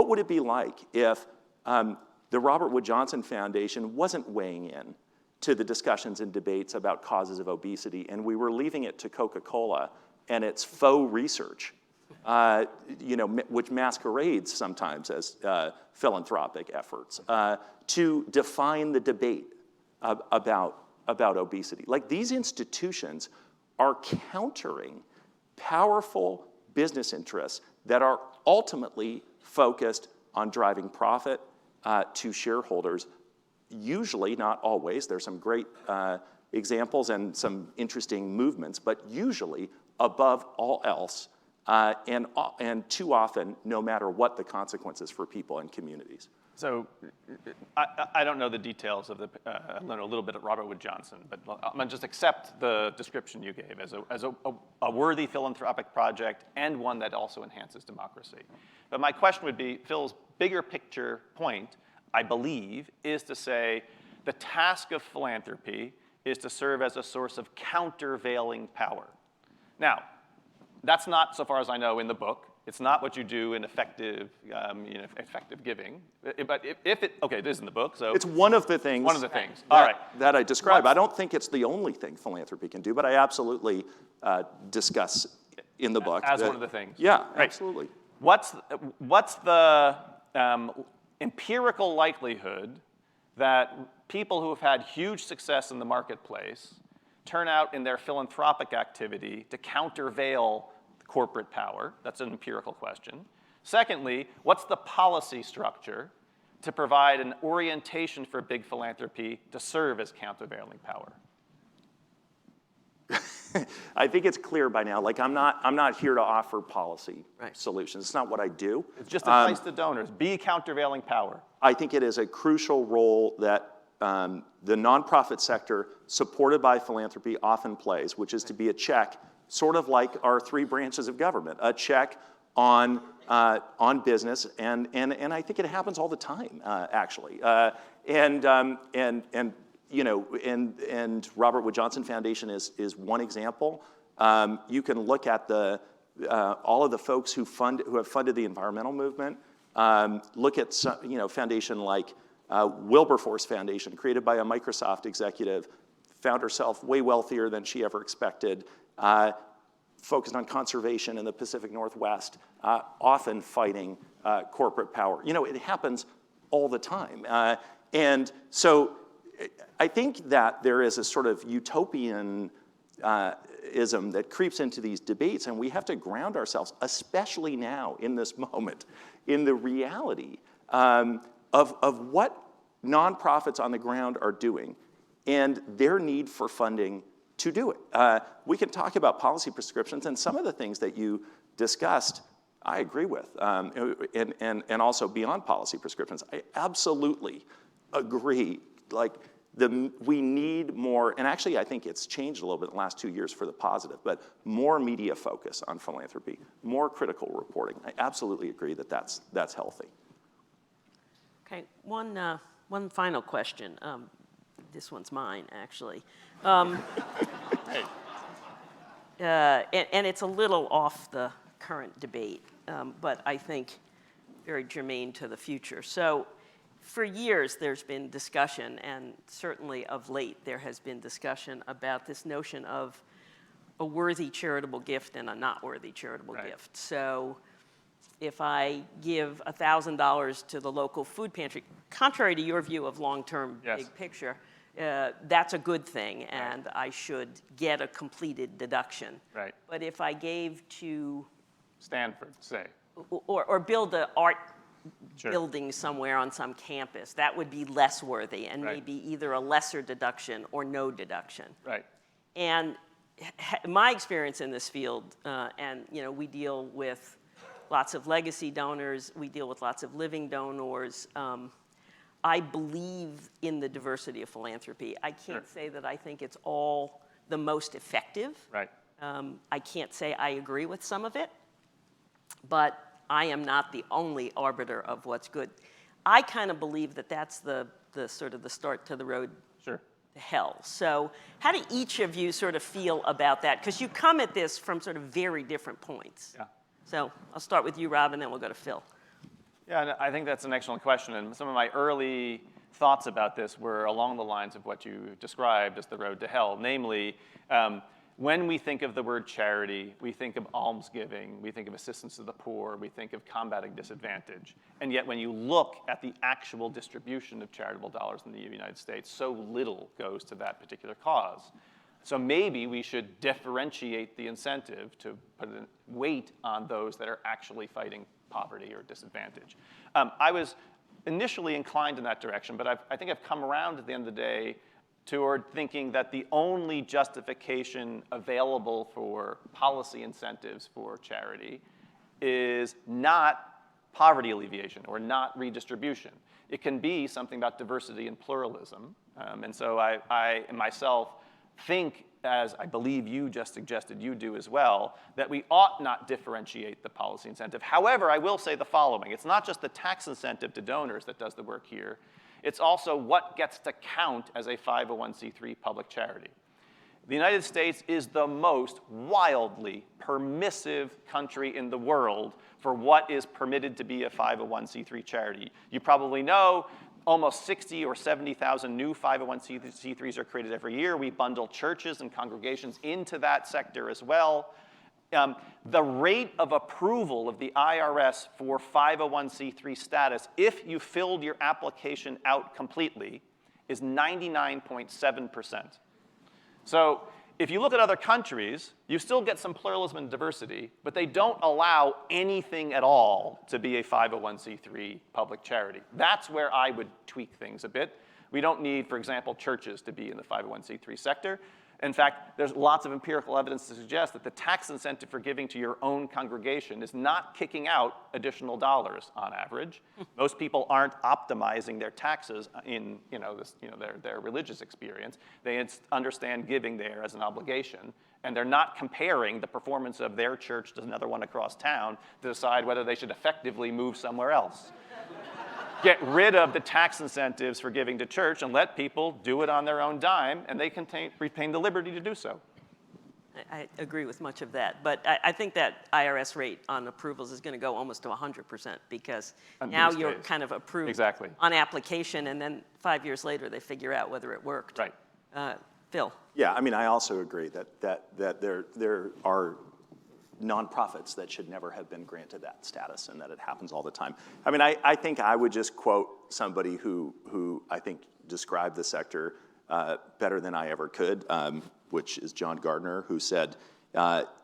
would it be like if the Robert Wood Johnson Foundation wasn't weighing in to the discussions and debates about causes of obesity, and we were leaving it to Coca-Cola and its faux research, which masquerades sometimes as philanthropic efforts, to define the debate about obesity? Like, these institutions are countering powerful business interests that are ultimately focused on driving profit to shareholders. Usually, not always, there's some great examples and some interesting movements, but usually above all else, and too often, no matter what the consequences for people and communities. So I don't know the details of I know a little bit of Robert Wood Johnson, but I'm going to just accept the description you gave as a worthy philanthropic project and one that also enhances democracy. But my question would be, Phil's bigger picture point, I believe, is to say the task of philanthropy is to serve as a source of countervailing power. Now, that's not, so far as I know, in the book. It's not what you do in effective giving. But if it, okay, it is in the book, so. It's one of the things. One of the things, all right. That I describe. I don't think it's the only thing philanthropy can do, but I absolutely discuss in the book. As one of the things. Yeah, right. Absolutely. What's the empirical likelihood that people who have had huge success in the marketplace turn out in their philanthropic activity to countervail corporate power? That's an empirical question. Secondly, what's the policy structure to provide an orientation for big philanthropy to serve as countervailing power? I think it's clear by now. Like, I'm not here to offer policy solutions. It's not what I do. It's just advice to donors. Be countervailing power. I think it is a crucial role that the nonprofit sector, supported by philanthropy, often plays, which is to be a check, sort of like our three branches of government, a check on business, and I think it happens all the time, actually. And Robert Wood Johnson Foundation is one example. You can look at all of the folks who have funded the environmental movement. Look at foundation like Wilberforce Foundation, created by a Microsoft executive, found herself way wealthier than she ever expected. Focused on conservation in the Pacific Northwest, often fighting corporate power. It happens all the time. And so I think that there is a sort of utopian ism that creeps into these debates, and we have to ground ourselves, especially now in this moment, in the reality of what nonprofits on the ground are doing and their need for funding to do it. We can talk about policy prescriptions, and some of the things that you discussed, I agree with, and also beyond policy prescriptions. I absolutely agree. Like, we need more, and actually I think it's changed a little bit in the last 2 years for the positive, but more media focus on philanthropy, more critical reporting. I absolutely agree that that's healthy. Okay, one final question. This one's mine, actually. And it's a little off the current debate, but I think very germane to the future. So for years, there's been discussion, and certainly of late, there has been discussion about this notion of a worthy charitable gift and a not worthy charitable gift. So if I give $1,000 to the local food pantry, contrary to your view of long-term Yes. big picture, that's a good thing, and I should get a completed deduction. Right. But if I gave to, Stanford, say. or build an art Sure. building somewhere on some campus, that would be less worthy and Right. maybe either a lesser deduction or no deduction. Right. And my experience in this field, and we deal with lots of legacy donors, we deal with lots of living donors. I believe in the diversity of philanthropy. I can't say that I think it's all the most effective. Right. I can't say I agree with some of it, but I am not the only arbiter of what's good. I kind of believe that that's the sort of the start to the road Sure. to hell. So how do each of you sort of feel about that? Because you come at this from sort of very different points. Yeah. So I'll start with you, Rob, and then we'll go to Phil. Yeah, and I think that's an excellent question. And some of my early thoughts about this were along the lines of what you described as the road to hell. Namely, when we think of the word charity, we think of almsgiving, we think of assistance to the poor, we think of combating disadvantage. And yet when you look at the actual distribution of charitable dollars in the United States, so little goes to that particular cause. So maybe we should differentiate the incentive to put weight on those that are actually fighting poverty or disadvantage. I was initially inclined in that direction, but I think I've come around at the end of the day toward thinking that the only justification available for policy incentives for charity is not poverty alleviation or not redistribution. It can be something about diversity and pluralism. And so I myself think, as I believe you just suggested you do as well, that we ought not differentiate the policy incentive. However, I will say the following. It's not just the tax incentive to donors that does the work here. It's also what gets to count as a 501c3 public charity. The United States is the most wildly permissive country in the world for what is permitted to be a 501c3 charity. You probably know almost 60 or 70,000 new 501c3s are created every year. We bundle churches and congregations into that sector as well. The rate of approval of the IRS for 501c3 status, if you filled your application out completely, is 99.7%. So if you look at other countries, you still get some pluralism and diversity, but they don't allow anything at all to be a 501c3 public charity. That's where I would tweak things a bit. We don't need, for example, churches to be in the 501c3 sector. In fact, there's lots of empirical evidence to suggest that the tax incentive for giving to your own congregation is not kicking out additional dollars on average. Most people aren't optimizing their taxes in their religious experience. They understand giving there as an obligation, and they're not comparing the performance of their church to another one across town to decide whether they should effectively move somewhere else. Get rid of the tax incentives for giving to church and let people do it on their own dime, and they can retain the liberty to do so. I agree with much of that, but I think that IRS rate on approvals is going to go almost to 100% because now you're kind of approved on application, and then 5 years later they figure out whether it worked. Right. Phil. Yeah, I mean, I also agree that there are nonprofits that should never have been granted that status and that it happens all the time. I mean, I think I would just quote somebody who I think described the sector better than I ever could, which is John Gardner, who said,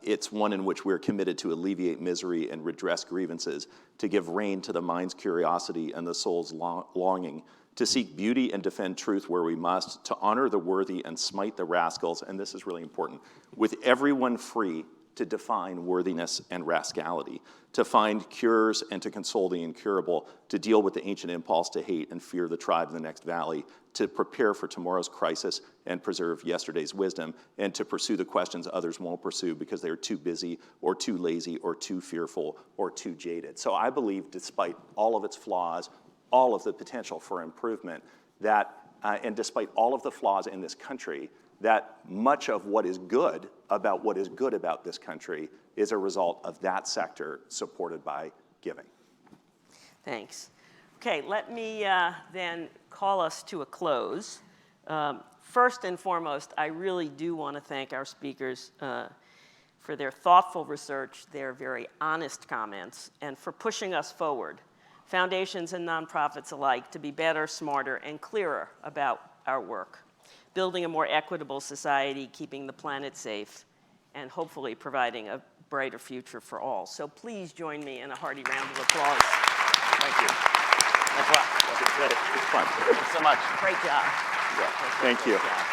it's one in which we're committed to alleviate misery and redress grievances, to give rein to the mind's curiosity and the soul's longing, to seek beauty and defend truth where we must, to honor the worthy and smite the rascals, and this is really important, with everyone free to define worthiness and rascality, to find cures and to console the incurable, to deal with the ancient impulse to hate and fear the tribe in the next valley, to prepare for tomorrow's crisis and preserve yesterday's wisdom, and to pursue the questions others won't pursue because they're too busy or too lazy or too fearful or too jaded. So I believe, despite all of its flaws, all of the potential for improvement, that, and despite all of the flaws in this country, that much of what is good about this country is a result of that sector supported by giving. Thanks. Okay, let me then call us to a close. First and foremost, I really do want to thank our speakers for their thoughtful research, their very honest comments, and for pushing us forward, foundations and nonprofits alike, to be better, smarter, and clearer about our work, building a more equitable society, keeping the planet safe, and hopefully providing a brighter future for all. So please join me in a hearty round of applause. Thank you. It's fun. Thank you so much. Great job. Yeah. Thank you. Great job.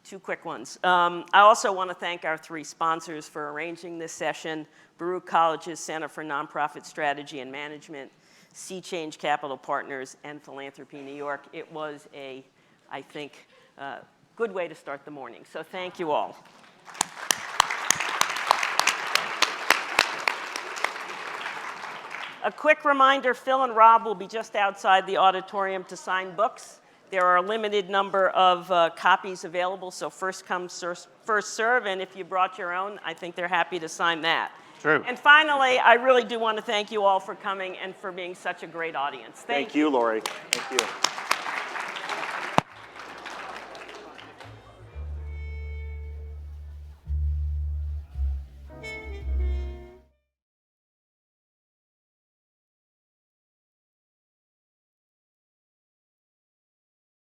Two quick ones. I also want to thank our three sponsors for arranging this session: Baruch College's Center for Nonprofit Strategy and Management, Sea Change Capital Partners, and Philanthropy New York. It was a, I think, good way to start the morning. So thank you all. A quick reminder, Phil and Rob will be just outside the auditorium to sign books. There are a limited number of copies available, so first come, first serve, and if you brought your own, I think they're happy to sign that. True. And finally, I really do want to thank you all for coming and for being such a great audience. Thank you, Lorie. Thank you.